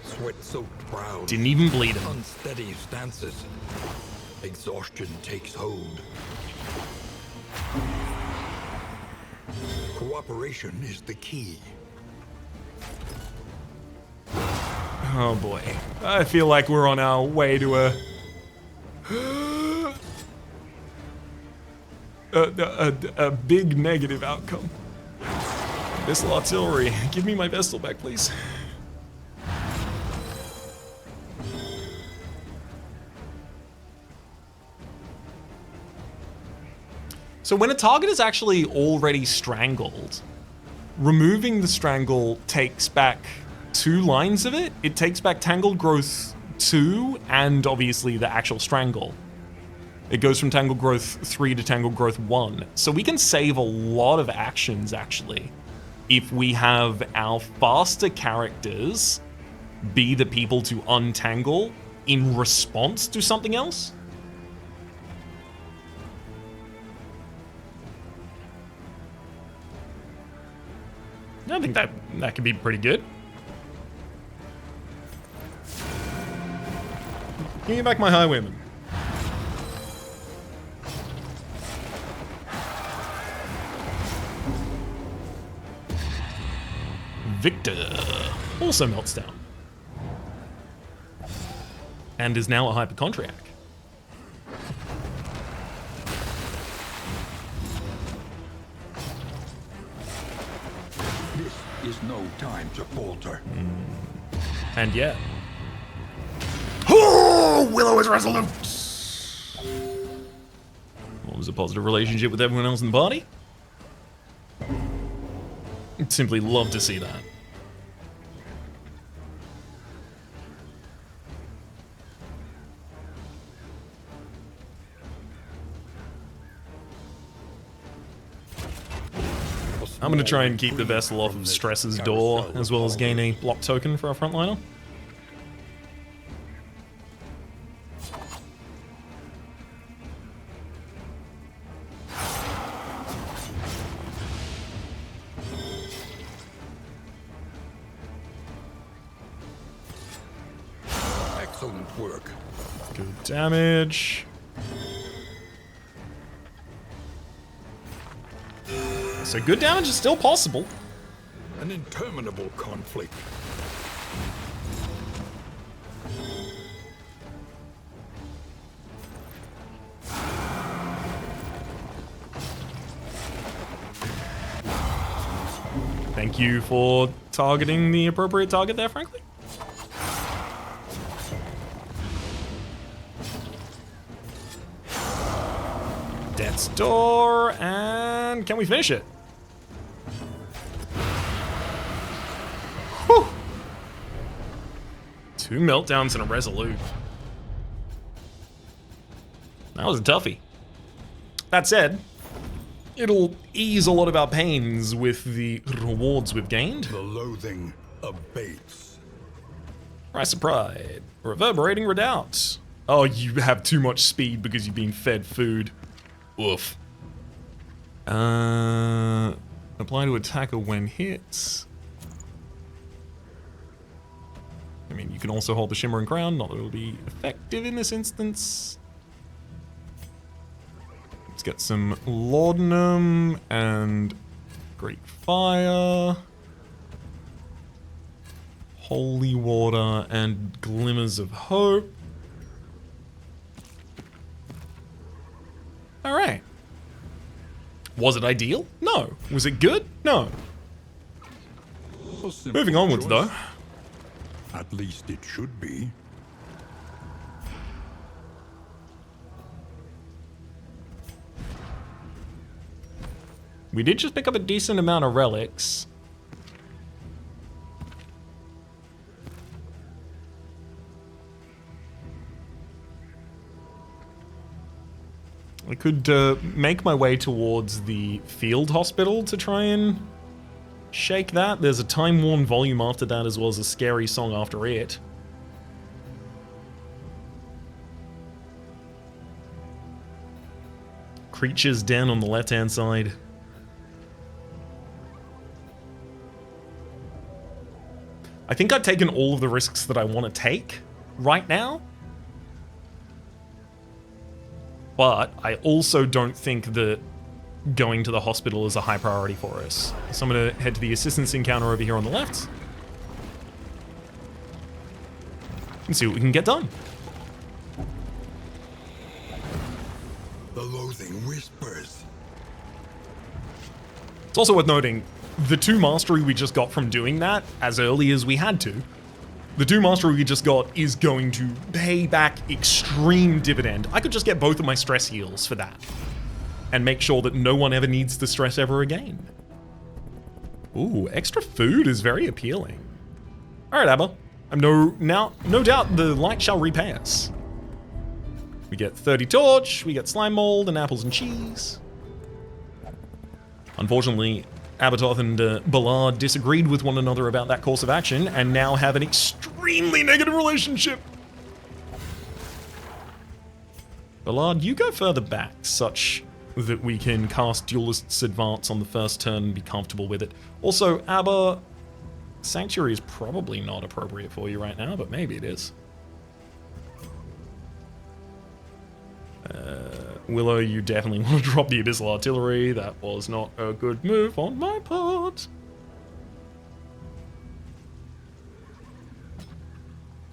Sweat-soaked brows. Didn't even bleed him. Unsteady stances. Exhaustion takes hold. Cooperation is the key. Oh boy. I feel like we're on our way to a big negative outcome. Missile artillery. Give me my Vestal back, please. So when a target is actually already strangled, removing the strangle takes back 2 lines of it. It takes back Tangled Growth 2 and obviously the actual strangle. It goes from Tangled Growth 3 to Tangled Growth 1. So we can save a lot of actions actually if we have our faster characters be the people to untangle in response to something else. I think that could be pretty good. Give me back my highwayman. Victor also melts down. And is now a hypochondriac. This is no time to falter. And yet. Oh, Willow is resolute! What was a positive relationship with everyone else in the party? I'd simply love to see that. I'm going to try and keep the vessel off of Stress's door, as well as gain a block token for our frontliner. Excellent work. Good damage. So good damage is still possible. An interminable conflict. Thank you for targeting the appropriate target there, frankly. Death's Door, and can we finish it? Whew. 2 meltdowns and a resolute. That was a toughie. That said, it'll ease a lot of our pains with the rewards we've gained. The loathing abates. Price of Pride. Reverberating Redoubt. Oh, you have too much speed because you've been fed food. Oof. Apply to attacker when hit. I mean, you can also hold the Shimmering Crown, not that it'll be effective in this instance. Let's get some Laudanum and Great Fire. Holy Water and Glimmers of Hope. Alright. Was it ideal? No. Was it good? No. Moving onwards, though. At least it should be. We did just pick up a decent amount of relics. I could make my way towards the field hospital to try and shake that. There's a time-worn volume after that, as well as a scary song after it. Creature's Den on the left-hand side. I think I've taken all of the risks that I want to take right now. But I also don't think that going to the hospital is a high priority for us. So I'm going to head to the assistance encounter over here on the left. And see what we can get done. The loathing whispers. It's also worth noting, the 2 mastery we just got from doing that, as early as we had to, the 2 mastery we just got is going to pay back extreme dividend. I could just get both of my stress heals for that. and make sure that no one ever needs to stress ever again. Ooh, extra food is very appealing. All right, Abba. No doubt the light shall repay us. We get 30 torch, we get slime mold, and apples and cheese. Unfortunately, Abatoth and Ballard disagreed with one another about that course of action, and now have an extremely negative relationship. Ballard, you go further back, such that we can cast Duelist's Advance on the first turn and be comfortable with it. Also, Abba, Sanctuary is probably not appropriate for you right now, but maybe it is. Willow, you definitely want to drop the Abyssal Artillery. That was not a good move on my part.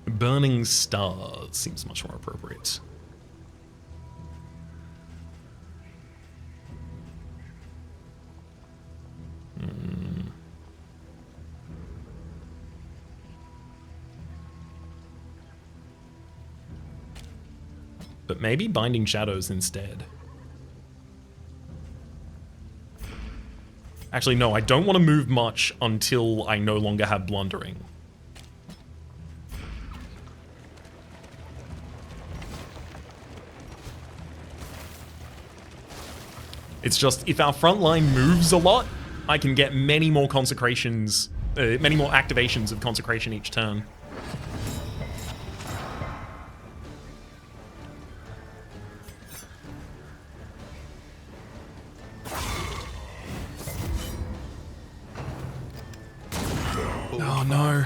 Burning Stars seems much more appropriate. But maybe Binding Shadows instead. Actually, no, I don't want to move much until I no longer have Blundering. It's just, if our front line moves a lot, I can get many more consecrations, many more activations of consecration each turn. Oh no.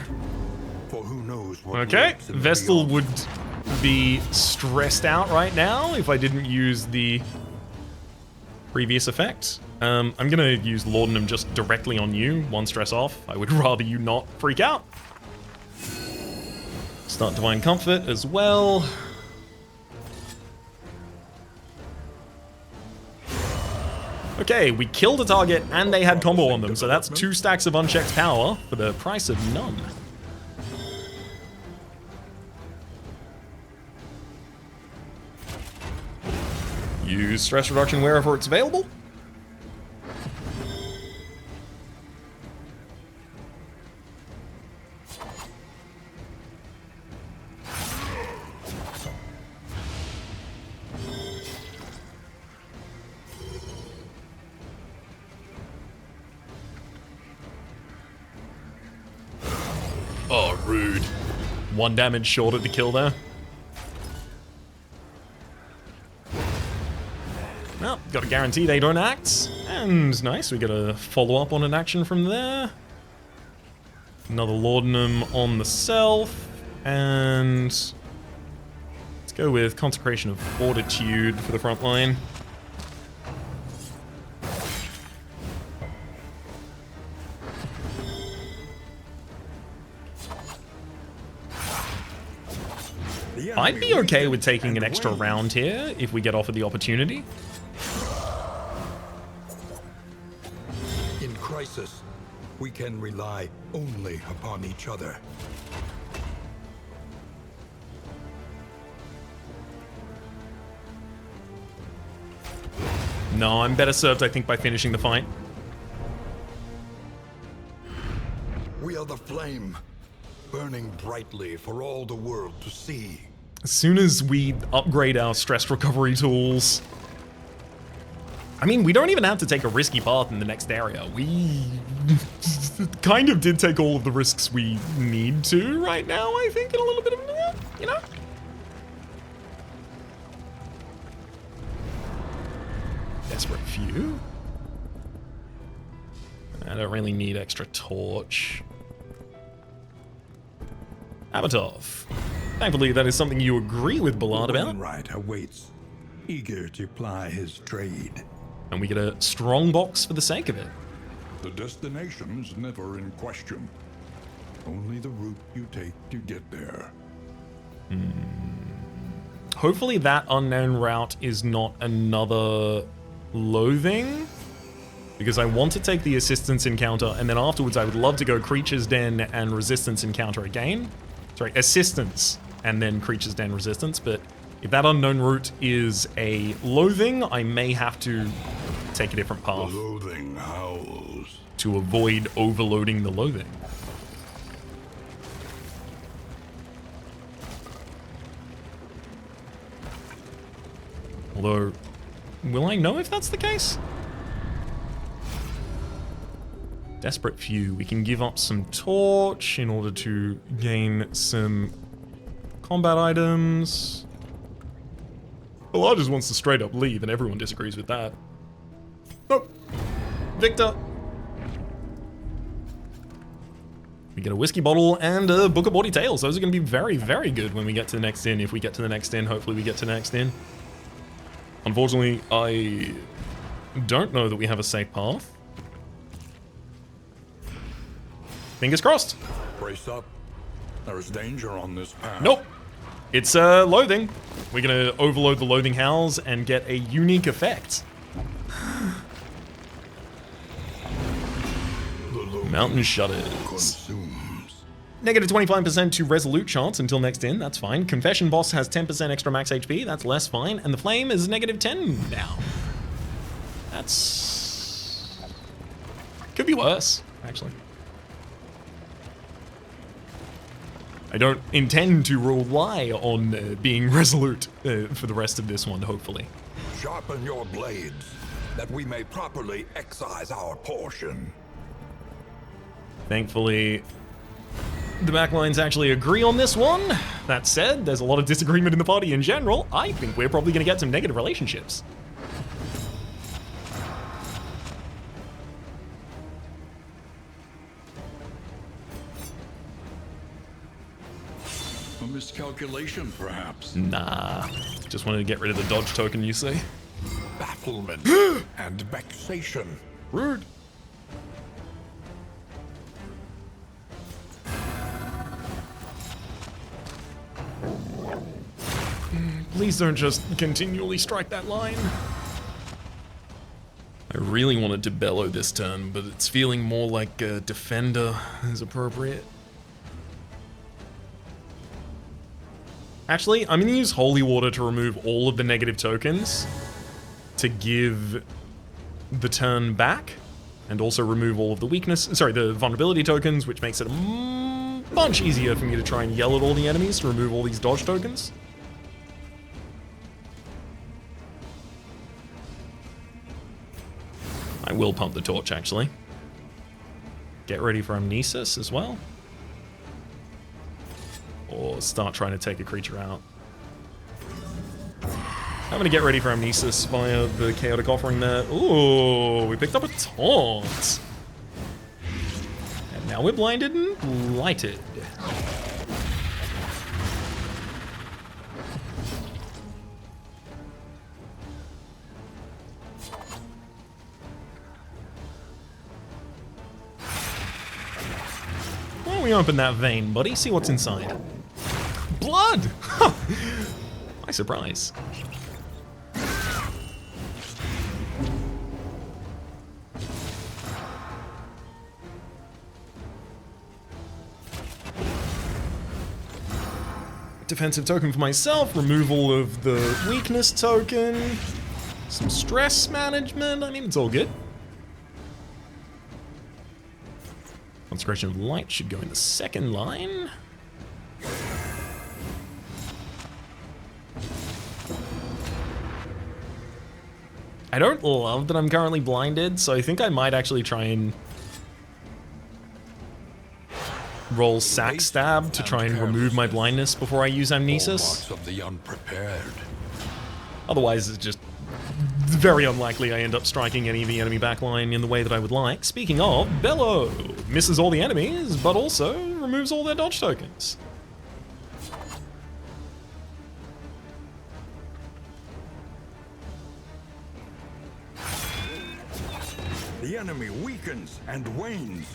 For who knows what Okay, lurks in the Vestal beyond. would be stressed out right now if I didn't use the previous effect. I'm gonna use Laudanum just directly on you, one stress off. I would rather you not freak out. Start Divine Comfort as well. Okay, we killed a target and they had combo on them, so that's 2 stacks of unchecked power for the price of none. Use stress reduction wherever it's available. Oh, rude. 1 damage short of the kill there. Well, got to guarantee they don't act. And nice, we got a follow-up on an action from there. Another Laudanum on the self. And let's go with Consecration of Fortitude for the front line. I'd be okay with taking an extra round here if we get offered the opportunity. In crisis, we can rely only upon each other. No, I'm better served, I think, by finishing the fight. We are the flame, burning brightly for all the world to see. As soon as we upgrade our stress recovery tools... I mean, we don't even have to take a risky path in the next area. We kind of did take all of the risks we need to right now, I think, in a little bit of, you know? Desperate Few? I don't really need extra torch. Abatoth. Thankfully, that is something you agree with Ballard about. Right awaits, eager to ply his trade. And we get a strong box for the sake of it. The destination's never in question. Only the route you take to get there. Hopefully that unknown route is not another loathing. Because I want to take the assistance encounter, and then afterwards I would love to go Creature's Den and Resistance encounter again. Sorry, assistance, and then Creature's Den resistance, but If that unknown route is a loathing, I may have to take a different The path loathing howls. to avoid overloading the loathing. Although, will I know if that's the case? Desperate few. We can give up some torch in order to gain some combat items. Well, I just wants to straight up leave, and everyone disagrees with that. Nope. Victor. We get a whiskey bottle and a book of bawdy tales. Those are going to be very, very good when we get to the next inn. If we get to the next inn, hopefully we get to the next inn. Unfortunately, I don't know that we have a safe path. Fingers crossed. Brace up. There is danger on this path. Nope. It's loathing. We're gonna overload the loathing howls and get a unique effect. Mountain shudders. Consumes. Negative 25% to resolute chance until next in, that's fine. Confession boss has 10% extra max HP, that's less fine. And the flame is negative 10 now. That's... could be worse, actually. I don't intend to rely on being resolute for the rest of this one, hopefully. Sharpen your blades, that we may properly excise our portion. Thankfully, the backlines actually agree on this one. That said, there's a lot of disagreement in the party in general. I think we're probably going to get some negative relationships. A miscalculation, perhaps. Nah, just wanted to get rid of the dodge token, you see? Bafflement and vexation. Rude. Please don't just continually strike that line. I really wanted to bellow this turn, but it's feeling more like a defender is appropriate. Actually, I'm gonna use Holy Water to remove all of the negative tokens to give the turn back, and also remove all of the weakness, sorry, the vulnerability tokens, which makes it a bunch easier for me to try and yell at all the enemies to remove all these dodge tokens. I will pump the torch, actually. Get ready for Amnesis as well. Or start trying to take a creature out. I'm gonna get ready for Amnesis via the Chaotic Offering there. Ooh, we picked up a taunt. And now we're blinded and blighted. Why don't we open that vein, buddy? See what's inside. Blood! My surprise. Defensive token for myself, removal of the weakness token, some stress management, I mean, it's all good. Consecration of Light should go in the second line. I don't love that I'm currently blinded, so I think I might actually try and roll Sack Stab to try and remove my blindness before I use Amnesis. Hallmarks of the unprepared. Otherwise, it's just very unlikely I end up striking any of the enemy backline in the way that I would like. Speaking of, Bellow misses all the enemies, but also removes all their dodge tokens. The enemy weakens and wanes.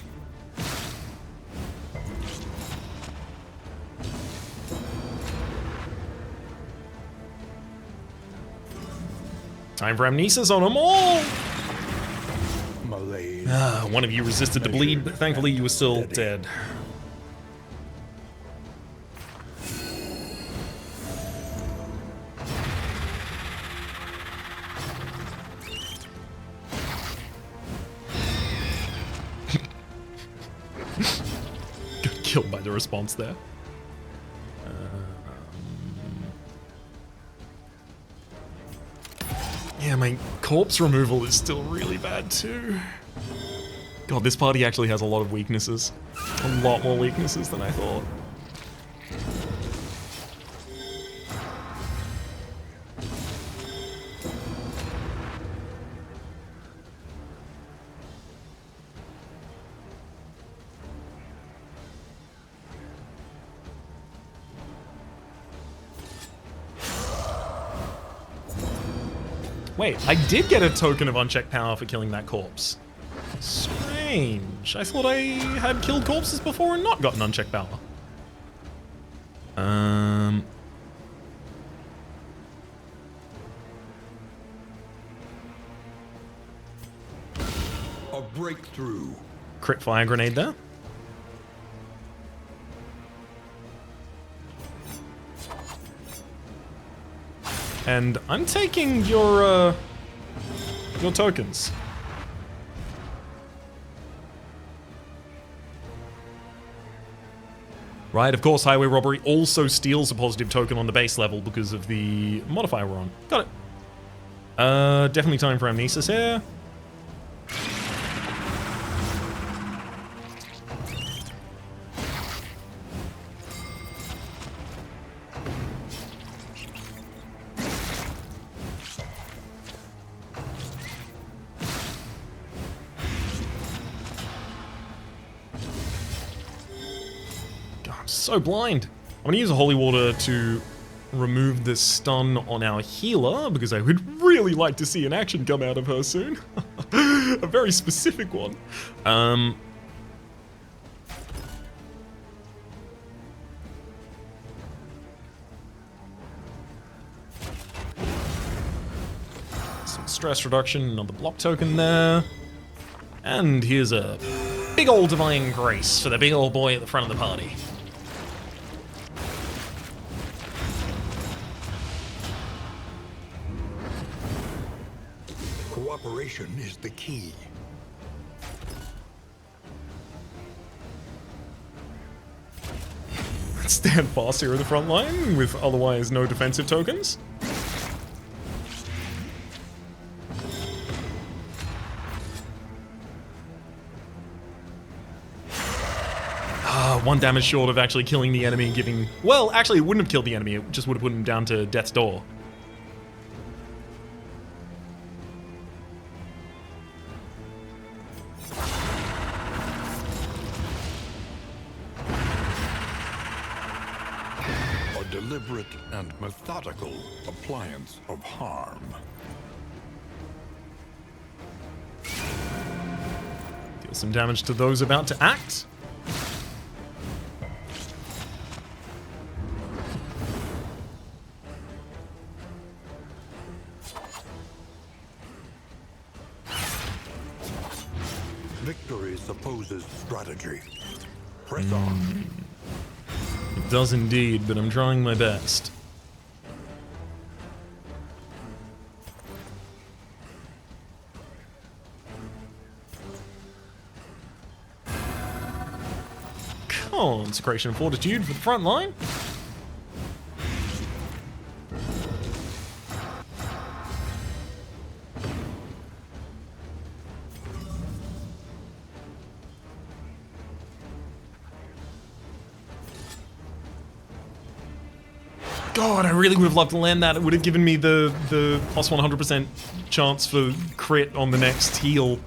Time for Amnesis on them all! Malaise. One of you resisted the bleed, but thankfully you were still dead. killed by the response there. Yeah, my corpse removal is still really bad too. God, this party actually has a lot of weaknesses. A lot more weaknesses than I thought. Wait, I did get a token of unchecked power for killing that corpse. Strange. I thought I had killed corpses before and not gotten unchecked power. A breakthrough. Crit fire grenade there. And I'm taking your tokens. Right, of course, highway robbery also steals a positive token on the base level because of the modifier we're on. Got it. Definitely time for amnesis here. So blind. I'm gonna use a holy water to remove the stun on our healer because I would really like to see an action come out of her soon. A very specific one. Some stress reduction on the block token there. And here's a big old divine grace for the big old boy at the front of the party. Cooperation is the key. Stand fast here in the front line with otherwise no defensive tokens. One damage short of actually killing the enemy, giving... Well, actually, it wouldn't have killed the enemy. It just would have put him down to death's door. A deliberate and methodical appliance of harm. Deal some damage to those about to act. Victory supposes strategy. Press on. It does indeed, but I'm trying my best. Consecration of Fortitude for the front line. God, I really would have loved to land that. It would have given me the plus 100% chance for crit on the next heal.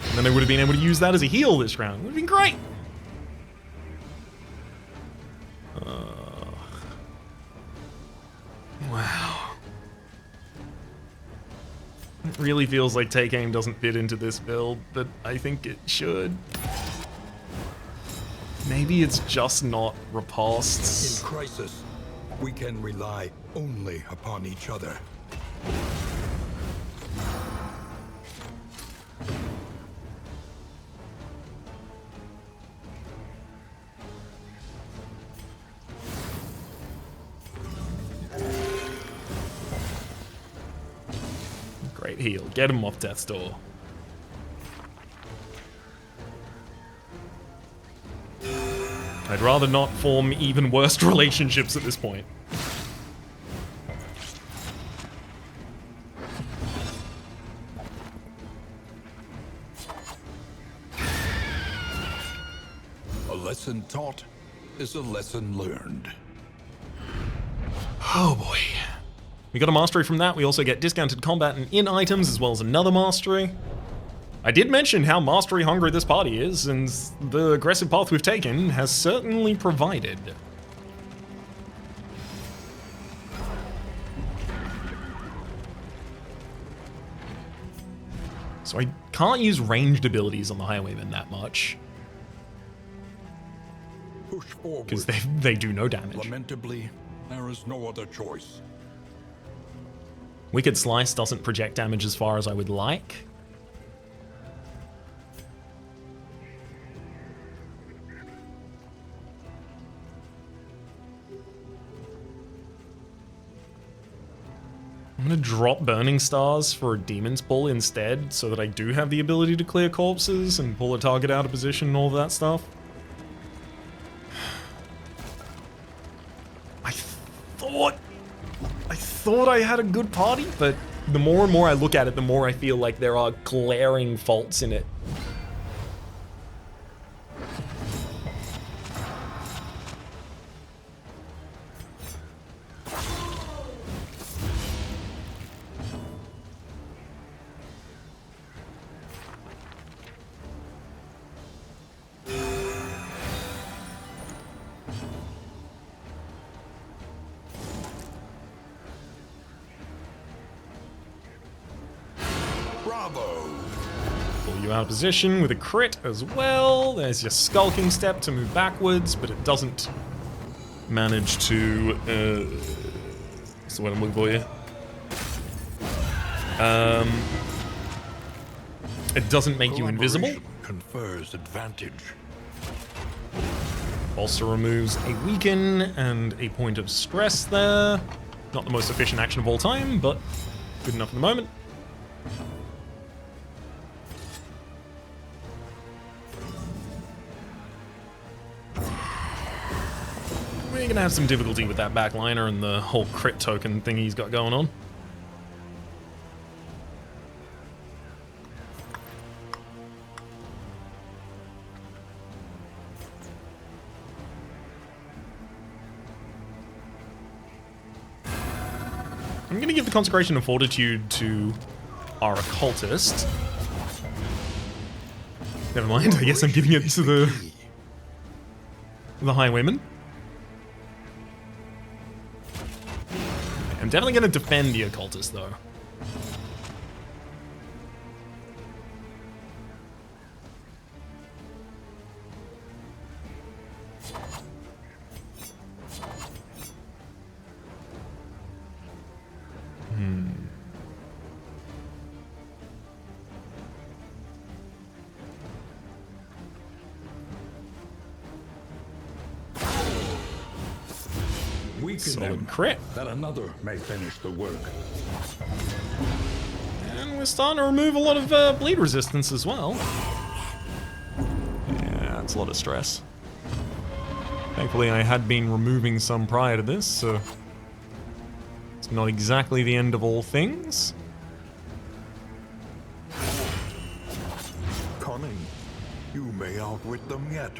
And then I would have been able to use that as a heal this round. It would have been great. Wow. It really feels like take aim doesn't fit into this build, but I think it should. Maybe it's just not ripostes. In crisis, we can rely only upon each other. Great heal. Get him off death's door. I I'd rather not form even worse relationships at this point. A lesson taught is a lesson learned. Oh boy. We got a mastery from that. We also get discounted combat and in items, as well as another mastery. I did mention how mastery hungry this party is, and the aggressive path we've taken has certainly provided. So I can't use ranged abilities on the Highwayman that much, Push forward. because they do no damage. Lamentably, there is no other choice. Wicked Slice doesn't project damage as far as I would like. I'm gonna drop Burning Stars for a Demon's Pull instead, so that I do have the ability to clear corpses and pull a target out of position and all of that stuff. I thought I had a good party, but the more and more I look at it, the more I feel like there are glaring faults in it. Bravo! Pull you out of position with a crit as well. There's your skulking step to move backwards, but it doesn't manage to... what's the word I'm looking for here? It doesn't make you invisible. Confers advantage. Also removes a weaken and a point of stress there. Not the most efficient action of all time, but good enough at the moment. We're gonna have some difficulty with that backliner and the whole crit token thing he's got going on. I'm gonna give the Consecration of Fortitude to our occultist. Never mind, I guess I'm giving it to the Highwayman. I'm definitely gonna defend the occultist though. Weaken Solid them, crit. that another may finish the work. And we're starting to remove a lot of bleed resistance as well. Yeah, that's a lot of stress. Thankfully, I had been removing some prior to this, so it's not exactly the end of all things. Cunning. You may outwit them yet.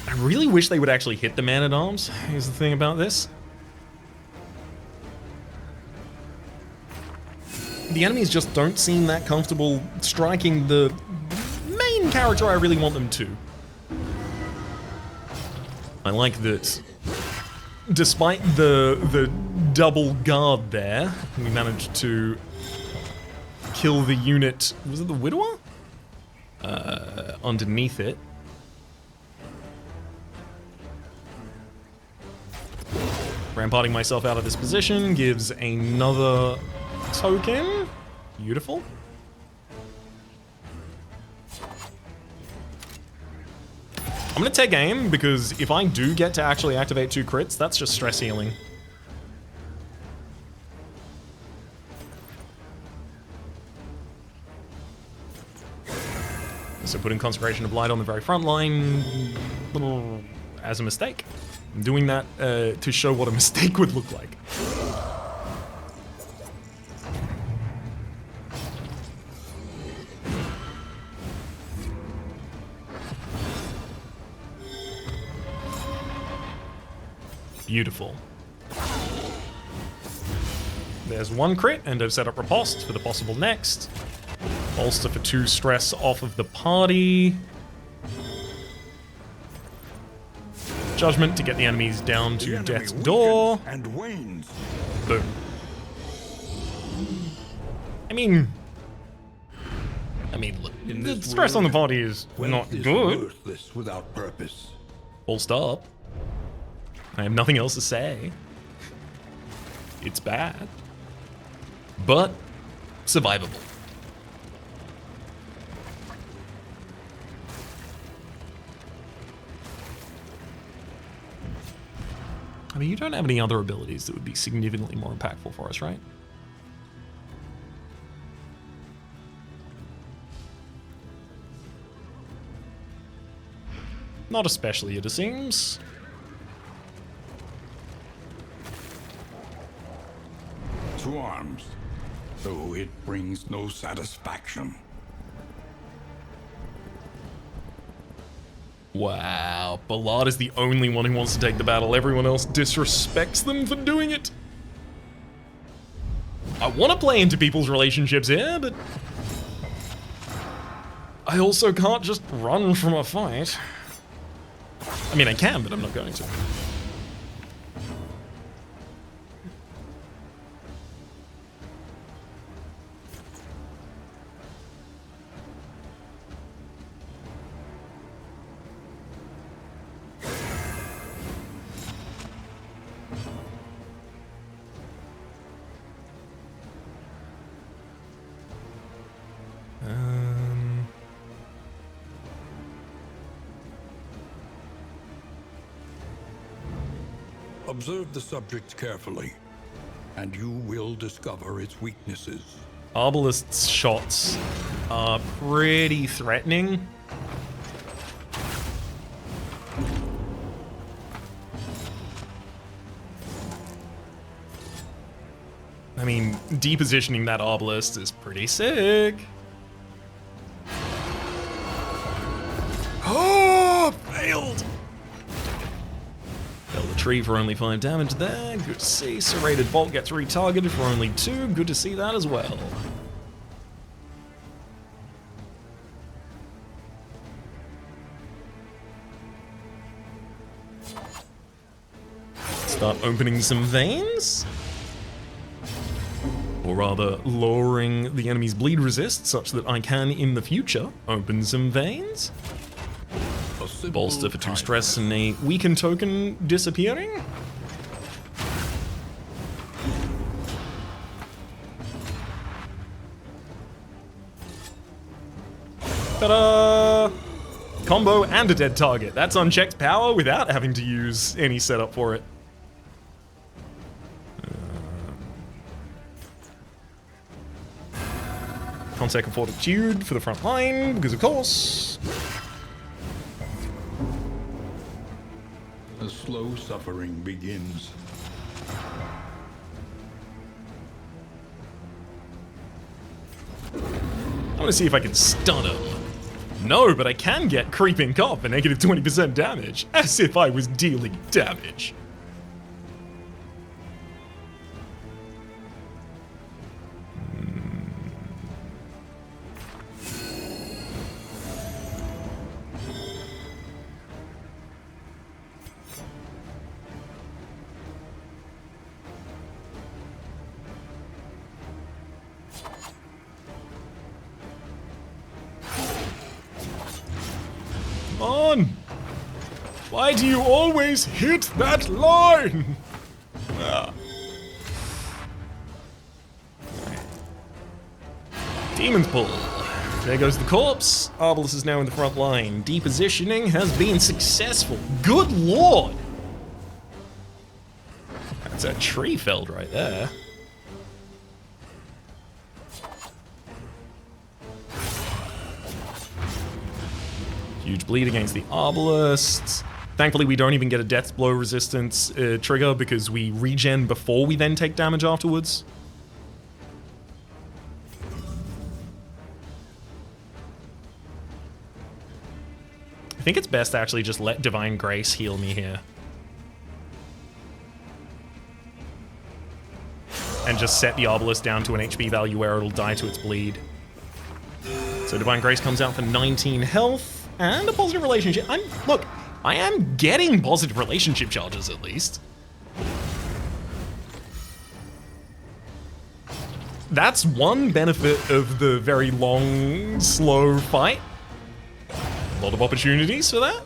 I really wish they would actually hit the Man-at-Arms, here's the thing about this. The enemies just don't seem that comfortable striking the main character I really want them to. I like that despite the double guard there, we managed to kill the unit, was it the Widower? Underneath it. Ramparting myself out of this position gives another token. Beautiful. I'm gonna take aim, because if I do get to actually activate 2 crits, that's just stress healing. So putting Consecration of Light on the very front line as a mistake. I'm doing that to show what a mistake would look like. Beautiful. There's 1 crit, and I've set up Riposte for the possible next. Bolster for 2 stress off of the party. Judgment to get the enemies down to death's door. And wanes. Boom. I mean, look, the stress on the party is not good. Worthless without purpose. Full stop. I have nothing else to say. It's bad, but survivable. I mean, you don't have any other abilities that would be significantly more impactful for us, right? Not especially, it seems. To arms, though it brings no satisfaction. Wow, Ballard is the only one who wants to take the battle. Everyone else disrespects them for doing it. I want to play into people's relationships here, but I also can't just run from a fight. I mean, I can, but I'm not going to. Observe the subject carefully, and you will discover its weaknesses. Arbalest's shots are pretty threatening. I mean, depositioning that Arbalest is pretty sick. Oh, failed! Fell the tree for only 5 damage there. Good to see. Serrated Bolt gets retargeted for only 2. Good to see that as well. Start opening some veins. Or rather, lowering the enemy's bleed resist such that I can, in the future, open some veins. Bolster for 2 stress and a weaken token disappearing. Ta-da! Combo and a dead target. That's unchecked power without having to use any setup for it. Consec of Fortitude for the front line, because of course. The slow suffering begins. I want to see if I can stun him. No, but I can get Creeping Cop for negative 20% damage, as if I was dealing damage. On! Why do you always hit that line? Ah. Demon's Pull. There goes the corpse. Arbalest is now in the front line. Depositioning has been successful. Good lord! That's a tree felled right there. Huge bleed against the Arbalest. Thankfully, we don't even get a Death's Blow resistance trigger because we regen before we then take damage afterwards. I think it's best to actually just let Divine Grace heal me here. And just set the Arbalest down to an HP value where it'll die to its bleed. So Divine Grace comes out for 19 health and a positive relationship. Look, I am getting positive relationship charges at least. That's one benefit of the very long, slow fight. A lot of opportunities for that.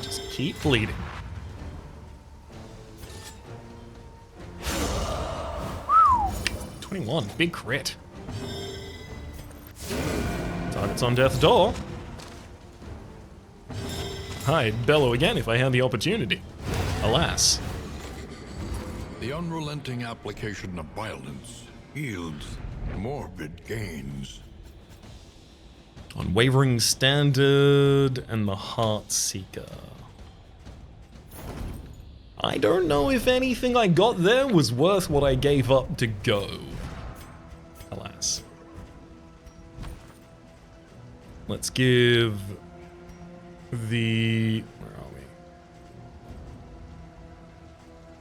Just keep bleeding. Whew. 21, big crit. Target's on death's door. I'd bellow again if I had the opportunity. Alas. The unrelenting application of violence yields morbid gains. Unwavering Standard and the Heartseeker. I don't know if anything I got there was worth what I gave up to go. Alas. Let's give the... where are we?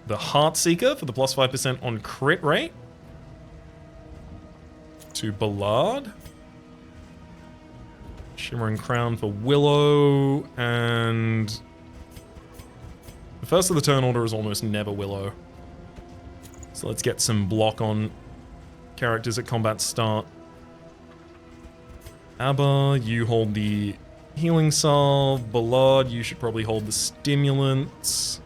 The Heartseeker for the plus 5% on crit rate. To Ballard. Shimmering Crown for Willow, and... the first of the turn order is almost never Willow. So let's get some block on characters at combat start. Abba, you hold the healing salve. Ballard, you should probably hold the stimulants.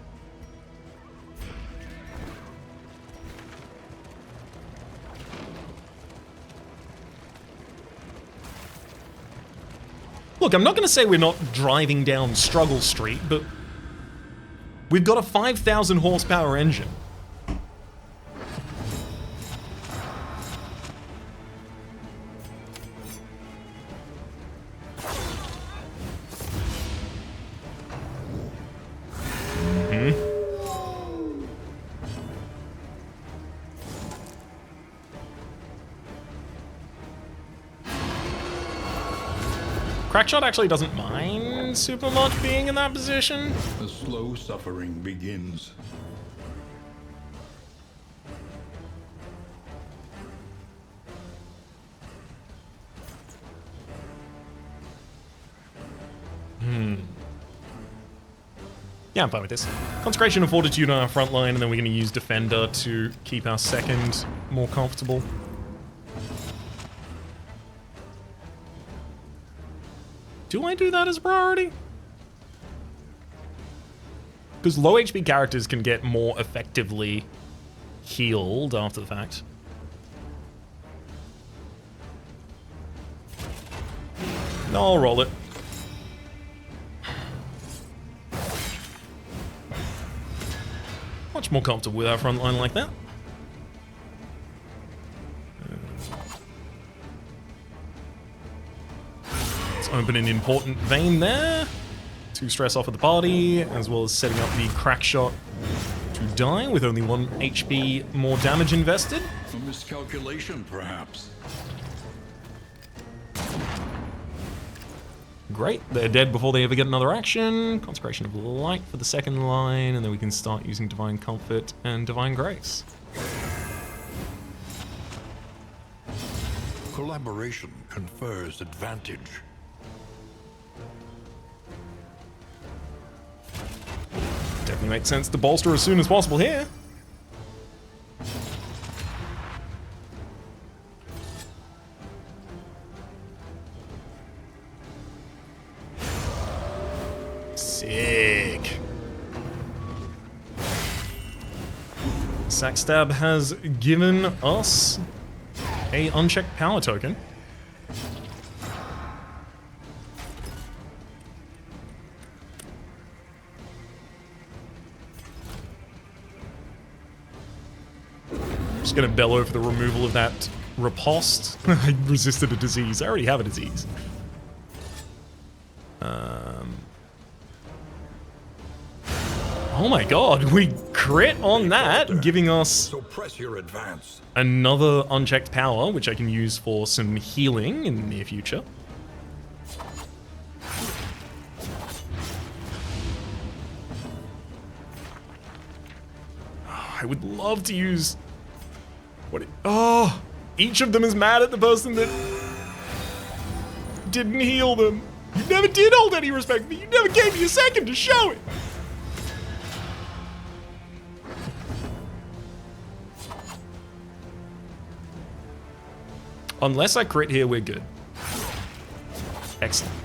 Look, I'm not going to say we're not driving down Struggle Street, but we've got a 5,000 horsepower engine. Crackshot actually doesn't mind super much being in that position. The slow suffering begins. Yeah, I'm fine with this. Consecration of Fortitude on our front line, and then we're going to use Defender to keep our second more comfortable. Do I do that as a priority? Because low HP characters can get more effectively healed after the fact. No, I'll roll it. Much more comfortable with our front line like that. Let's open an important vein there to stress off of the party, as well as setting up the Crackshot to die with only 1 HP more damage invested. A miscalculation, perhaps. Great, they're dead before they ever get another action. Consecration of Light for the second line, and then we can start using Divine Comfort and Divine Grace. Collaboration confers advantage. Definitely makes sense to bolster as soon as possible here. Sick. Sackstab has given us a unchecked power token. Just gonna bellow for the removal of that riposte. I resisted a disease. I already have a disease. Oh my god, we crit on that, giving us So press your advance. another unchecked power, which I can use for some healing in the near future. I would love to use... Oh! Each of them is mad at the person that didn't heal them. You never did hold any respect for me. You never gave me a second to show it. Unless I crit here, we're good. Excellent.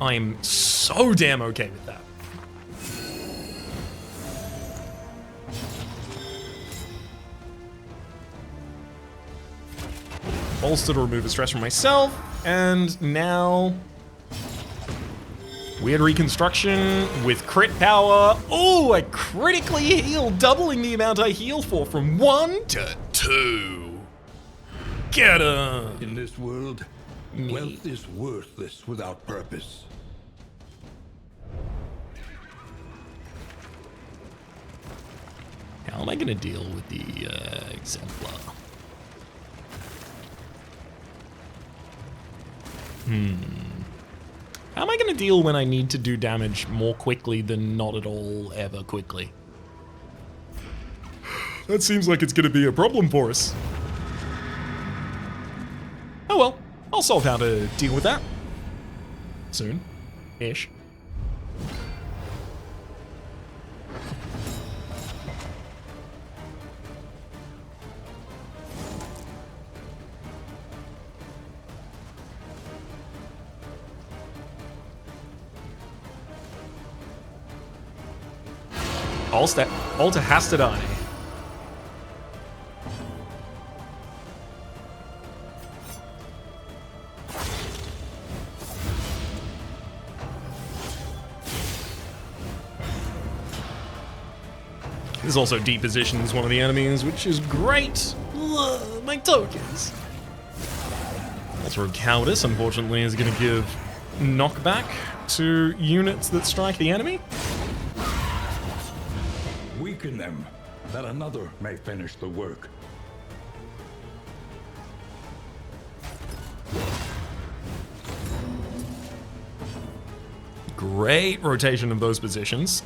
I am so damn okay with that. Bolster to remove the stress from myself, and now weird reconstruction with crit power. Oh, I critically heal, doubling the amount I heal for from 1 to 2. Get him! In this world, wealth is worthless without purpose. How am I gonna deal with the exemplar? How am I gonna deal when I need to do damage more quickly than not at all ever quickly? That seems like it's gonna be a problem for us. Oh well, I'll solve how to deal with that. Soon-ish. Alter has to die. There's also depositions one of the enemies, which is great. Ugh, my tokens. Also, Cowardice, unfortunately, is going to give knockback to units that strike the enemy. Weaken them, that another may finish the work. Great rotation of those positions.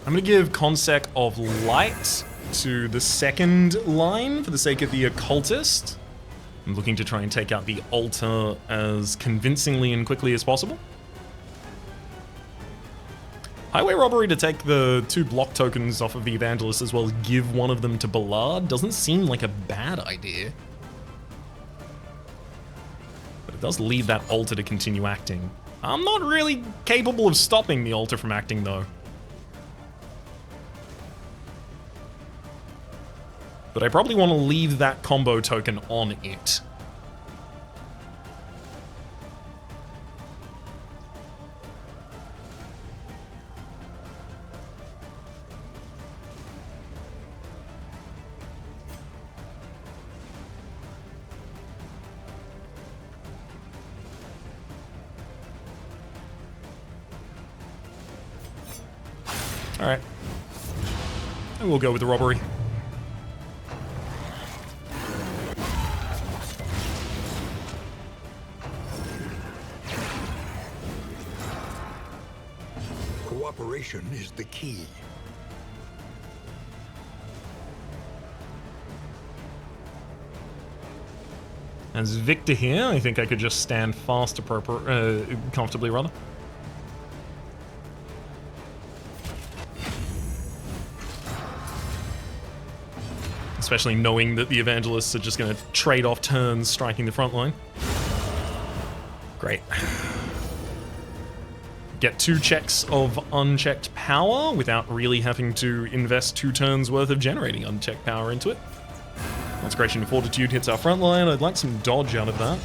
I'm going to give Consec of Light to the second line for the sake of the Occultist. I'm looking to try and take out the Altar as convincingly and quickly as possible. Highway Robbery to take the 2 block tokens off of the Evangelist as well as give one of them to Ballard doesn't seem like a bad idea. But it does leave that Altar to continue acting. I'm not really capable of stopping the Altar from acting though. But I probably want to leave that combo token on it. Alright. And we'll go with the robbery. Cooperation is the key. As Victor here, I think I could just stand fast comfortably rather. Especially knowing that the Evangelists are just going to trade off turns striking the front line. Great. Get 2 checks of unchecked power without really having to invest 2 turns worth of generating unchecked power into it. Consecration of Fortitude hits our front line. I'd like some dodge out of that.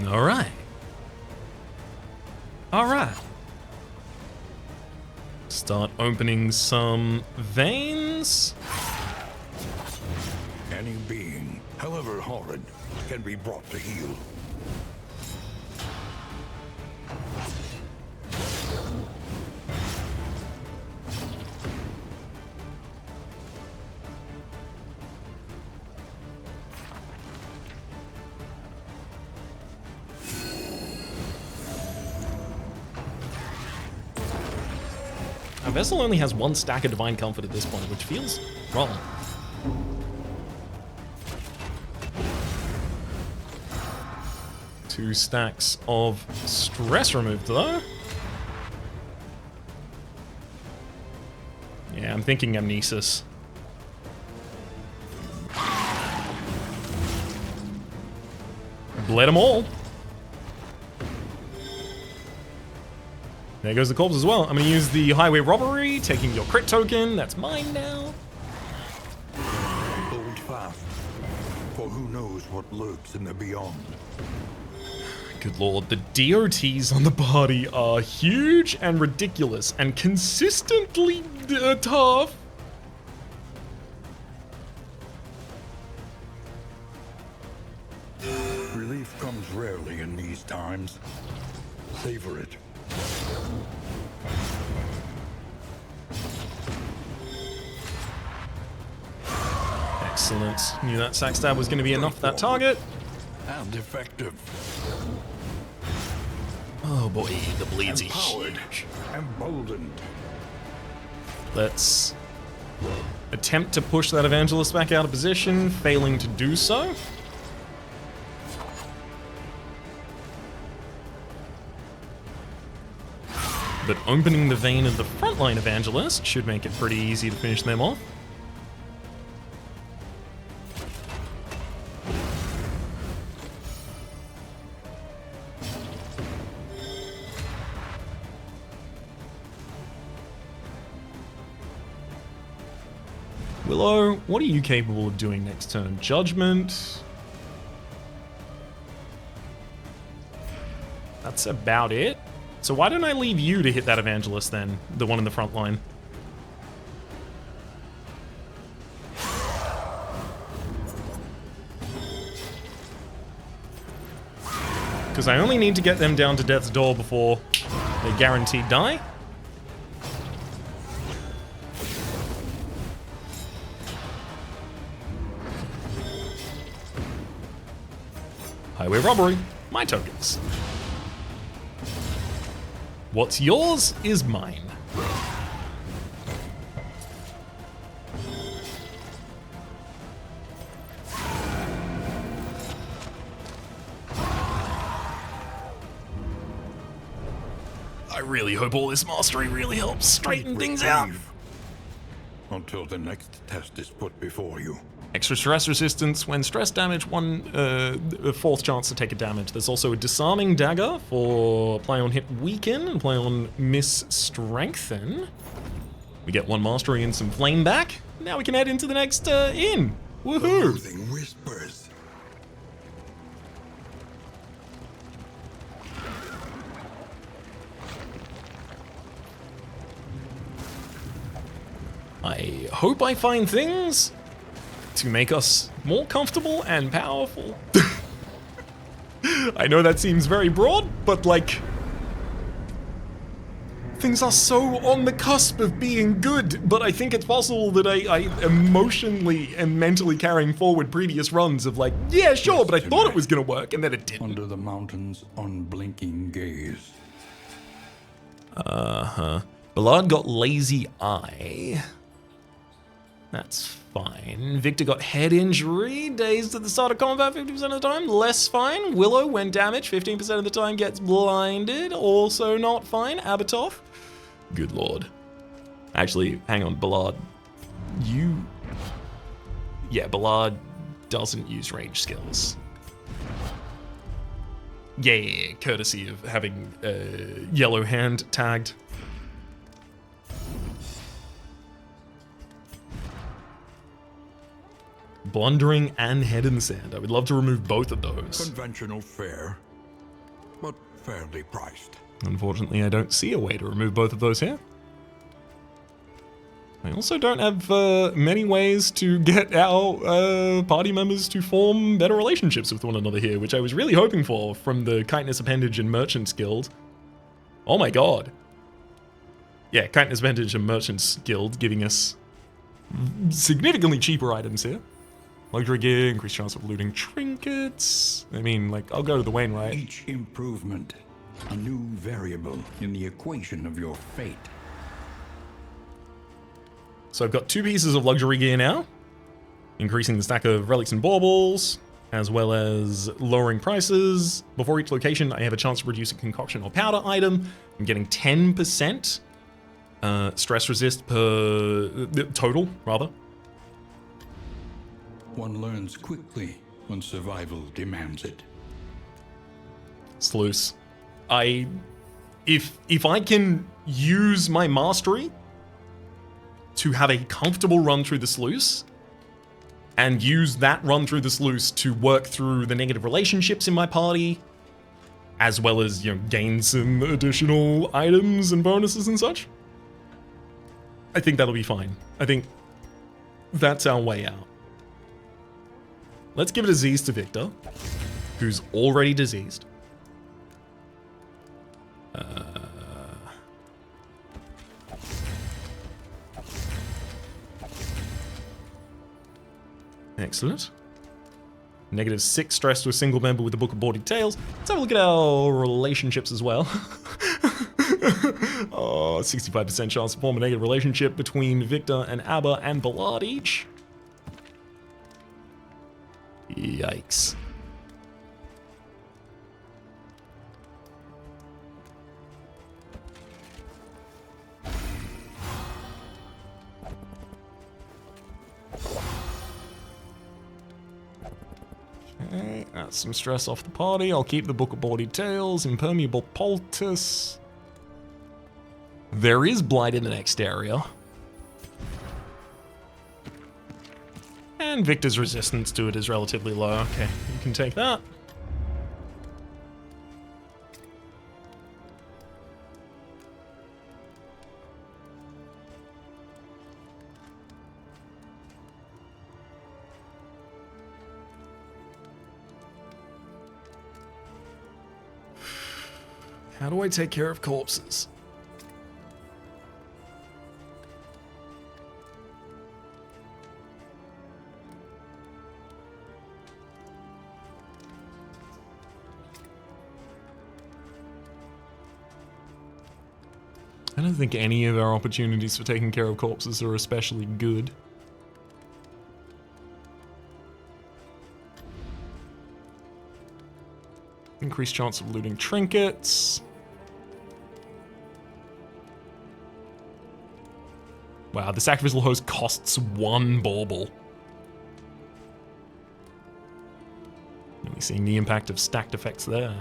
Alright. Alright. Start opening some veins. Any being, however horrid, can be brought to heel. Our vessel only has 1 stack of Divine Comfort at this point, which feels wrong. Two stacks of stress removed, though. Yeah, I'm thinking Amnesis. Bled them all. There goes the corpse as well. I'm going to use the highway robbery, taking your crit token. That's mine now. Hold fast, for who knows what lurks in the beyond. Good lord, the DOTs on the party are huge and ridiculous and consistently tough. Relief comes rarely in these times. Savor it. Excellent. Knew that sack stab was going to be enough for that target. And effective. Oh boy, the bleeds are Empowered. huge. Emboldened. Let's attempt to push that Evangelist back out of position, failing to do so. But opening the vein of the frontline Evangelist should make it pretty easy to finish them off. Willow, what are you capable of doing next turn? Judgment. That's about it. So why don't I leave you to hit that Evangelist then? The one in the front line. Because I only need to get them down to death's door before they guaranteed die. Highway robbery. My tokens. What's yours is mine. I really hope all this mastery really helps straighten things out. Until the next test is put before you. Extra stress resistance when stress damage, 1/4 chance to take a damage. There's also a disarming dagger for play on hit weaken and play on miss strengthen. We get 1 mastery and some flame back. Now we can head into the next inn. Woohoo! Loathing whispers. I hope I find things to make us more comfortable and powerful. I know that seems very broad, but like, things are so on the cusp of being good, but I think it's possible that I emotionally and mentally carrying forward previous runs of like, yeah, sure, but I thought it was gonna work, and then it didn't. Under the mountain's unblinking gaze. Ballard got lazy eye. That's fine. Victor got head injury, dazed at the start of combat 50% of the time, less fine. Willow, when damaged, 15% of the time gets blinded, also not fine. Abatoth, good lord. Actually, hang on, Ballard. Yeah, Ballard doesn't use range skills. Yeah, courtesy of having Yellow Hand tagged. Blundering and Head in the Sand. I would love to remove both of those. Conventional fare, but fairly priced. Unfortunately, I don't see a way to remove both of those here. I also don't have many ways to get our party members to form better relationships with one another here, which I was really hoping for from the Kindness Appendage and Merchants Guild. Oh my god. Yeah, Kindness Appendage and Merchants Guild giving us significantly cheaper items here. Luxury gear, increased chance of looting trinkets. I mean, like, I'll go to the Wainwright. Each improvement, a new variable in the equation of your fate. So I've got 2 pieces of luxury gear now, increasing the stack of relics and baubles, as well as lowering prices. Before each location, I have a chance to produce a concoction or powder item. I'm getting 10% stress resist per total, rather. One learns quickly when survival demands it. Sluice. If I can use my mastery to have a comfortable run through the sluice, and use that run through the sluice to work through the negative relationships in my party, as well as, you know, gain some additional items and bonuses and such, I think that'll be fine. I think that's our way out. Let's give a disease to Victor, who's already diseased. Excellent. -6 stress to a single member with the Book of Bawdy Tales. Let's have a look at our relationships as well. Oh, 65% chance to form a negative relationship between Victor and Abba and Ballard each. Yikes. Okay, that's some stress off the party. I'll keep the Book of Bawdy Tales, Impermeable Poultice. There is Blight in the next area. And Victor's resistance to it is relatively low. Okay, you can take that. How do I take care of corpses? I don't think any of our opportunities for taking care of corpses are especially good. Increased chance of looting trinkets. Wow, the sacrificial host costs 1 bauble. Really seeing the impact of stacked effects there.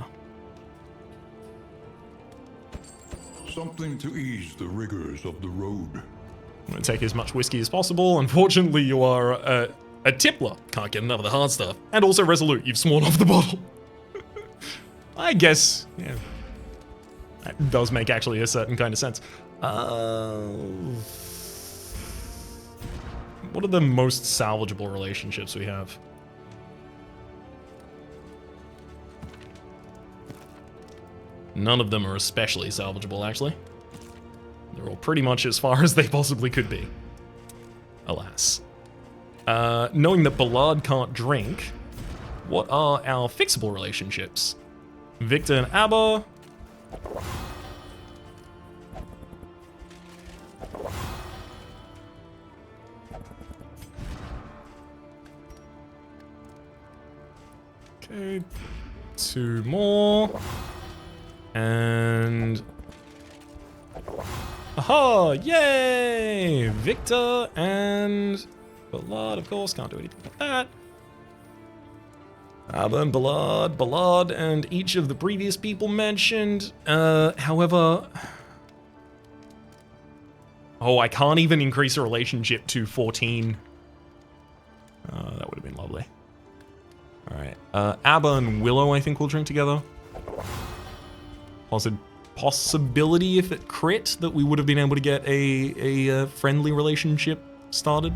Something to ease the rigors of the road. I'm going to take as much whiskey as possible. Unfortunately, you are a tippler. Can't get enough of the hard stuff. And also resolute. You've sworn off the bottle. I guess, yeah. That does make actually a certain kind of sense. What are the most salvageable relationships we have? None of them are especially salvageable, actually. They're all pretty much as far as they possibly could be. Alas. Knowing that Ballard can't drink, what are our fixable relationships? Victor and Abba. Okay, 2 more. And Aha! Yay! Victor and Ballard, of course, can't do anything with that. Then Ballard, and each of the previous people mentioned. However... Oh, I can't even increase a relationship to 14. That would have been lovely. Alright. Abba and Willow, I think, will drink together. Possibility, if it crit, that we would have been able to get a friendly relationship started.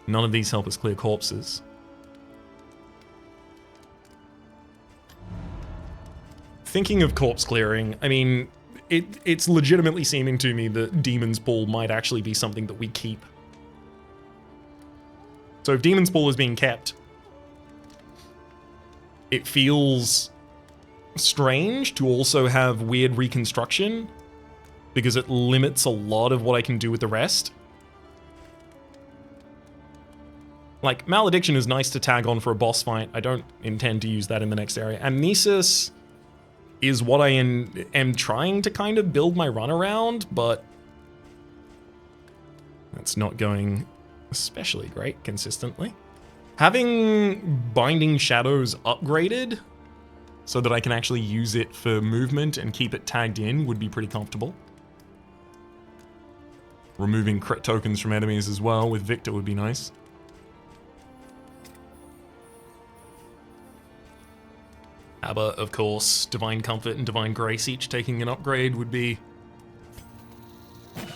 None of these help us clear corpses. Thinking of corpse clearing, I mean, it's legitimately seeming to me that Demon's Pool might actually be something that we keep. So if Demon's Pool is being kept, it feels strange to also have weird reconstruction because it limits a lot of what I can do with the rest. Like, Malediction is nice to tag on for a boss fight. I don't intend to use that in the next area. Amnesis is what I am trying to kind of build my run around, but that's not going especially great consistently. Having Binding Shadows upgraded so that I can actually use it for movement and keep it tagged in would be pretty comfortable. Removing crit tokens from enemies as well with Victor would be nice. Abba, of course, Divine Comfort and Divine Grace each taking an upgrade would be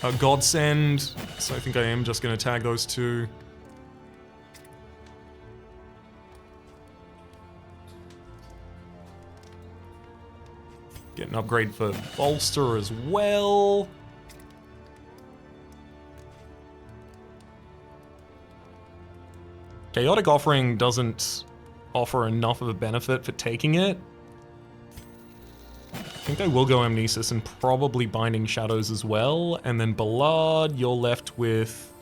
a godsend, so I think I am just going to tag those two. Get an upgrade for Bolster as well. Chaotic Offering doesn't offer enough of a benefit for taking it. I think I will go Amnesis and probably Binding Shadows as well. And then Ballard, you're left with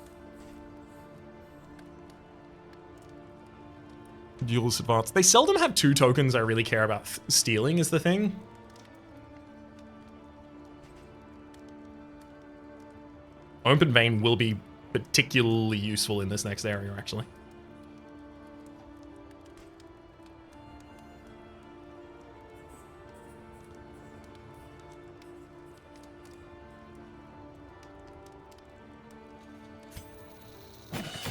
Duelist Advance. They seldom have two tokens I really care about stealing is the thing. Open Vein will be particularly useful in this next area, actually.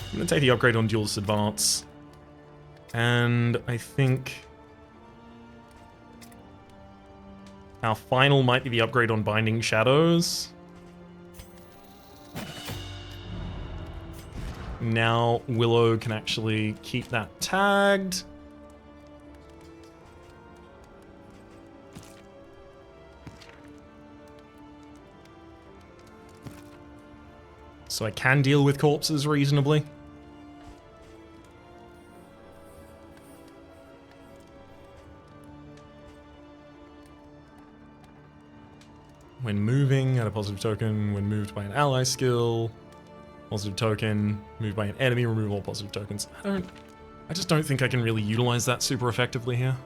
I'm going to take the upgrade on Duelist Advance. And I think our final might be the upgrade on Binding Shadows. Now Willow can actually keep that tagged. So I can deal with corpses reasonably. When moving, add a positive token. When moved by an ally skill, positive token. Moved by an enemy, remove all positive tokens. I just don't think I can really utilize that super effectively here.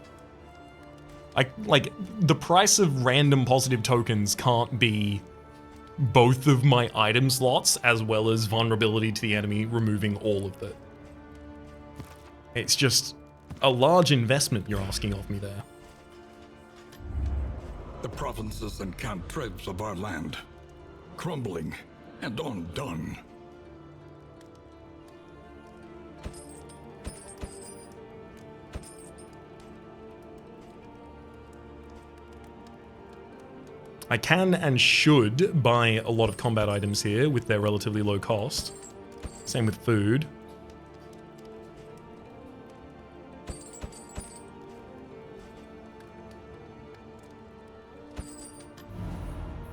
Like, the price of random positive tokens can't be both of my item slots as well as vulnerability to the enemy, removing all of it. It's just a large investment you're asking of me there. The provinces and cantrevs of our land, crumbling and undone. I can and should buy a lot of combat items here with their relatively low cost. Same with food.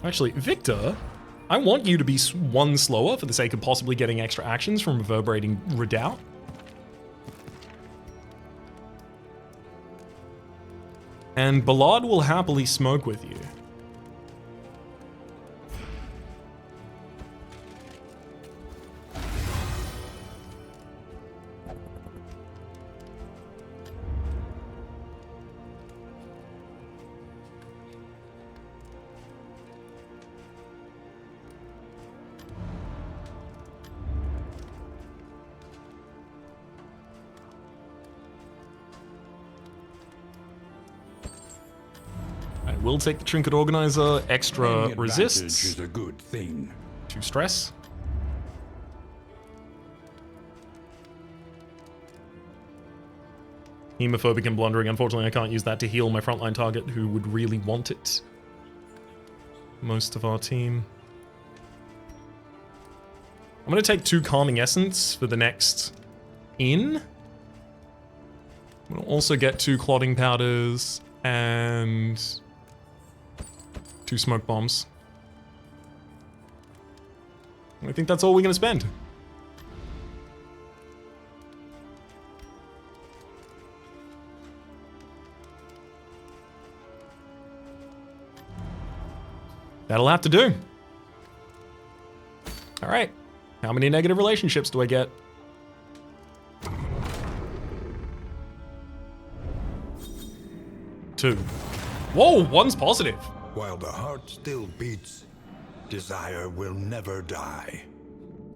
Actually, Victor, I want you to be one slower for the sake of possibly getting extra actions from Reverberating Redoubt. And Ballard will happily smoke with you. will take the Trinket Organizer. Extra Any advantage resists is a good thing. to stress. Hemophobic and blundering. Unfortunately, I can't use that to heal my frontline target who would really want it. Most of our team. I'm going to take 2 Calming Essence for the next in. I'm going to also get 2 Clotting Powders and 2 Smoke Bombs. I think that's all we're going to spend. That'll have to do. All right. How many negative relationships do I get? 2. Whoa, 1's positive. While the heart still beats, desire will never die.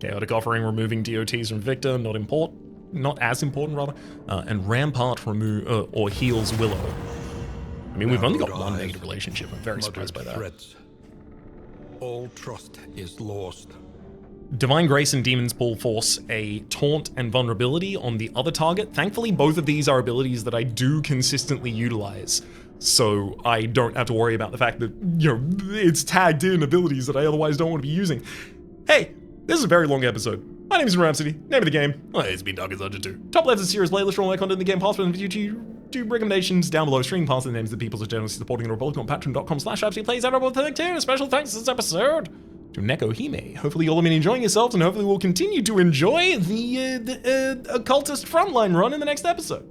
Chaotic Offering, removing DOTs from Victor, not as important rather. And Rampart or heals Willow. I mean, we've only got 1 negative relationship. I'm very surprised by that. Threats. All trust is lost. Divine Grace and Demon's Pull force a Taunt and Vulnerability on the other target. Thankfully, both of these are abilities that I do consistently utilize, so I don't have to worry about the fact that, you know, it's tagged in abilities that I otherwise don't want to be using. Hey, this is a very long episode. My name is Rhapsody, name of the game, it's been Dark as Legend 2. Top left is a series playlist for all my content in the game, password and YouTube recommendations down below, streaming past the names of the people so generously supporting the Republic on patreon.com/Rhapsody plays out of thank you, and a special thanks this episode to Neko Hime. Hopefully you'll have been enjoying yourselves, and hopefully we'll continue to enjoy the occultist frontline run in the next episode.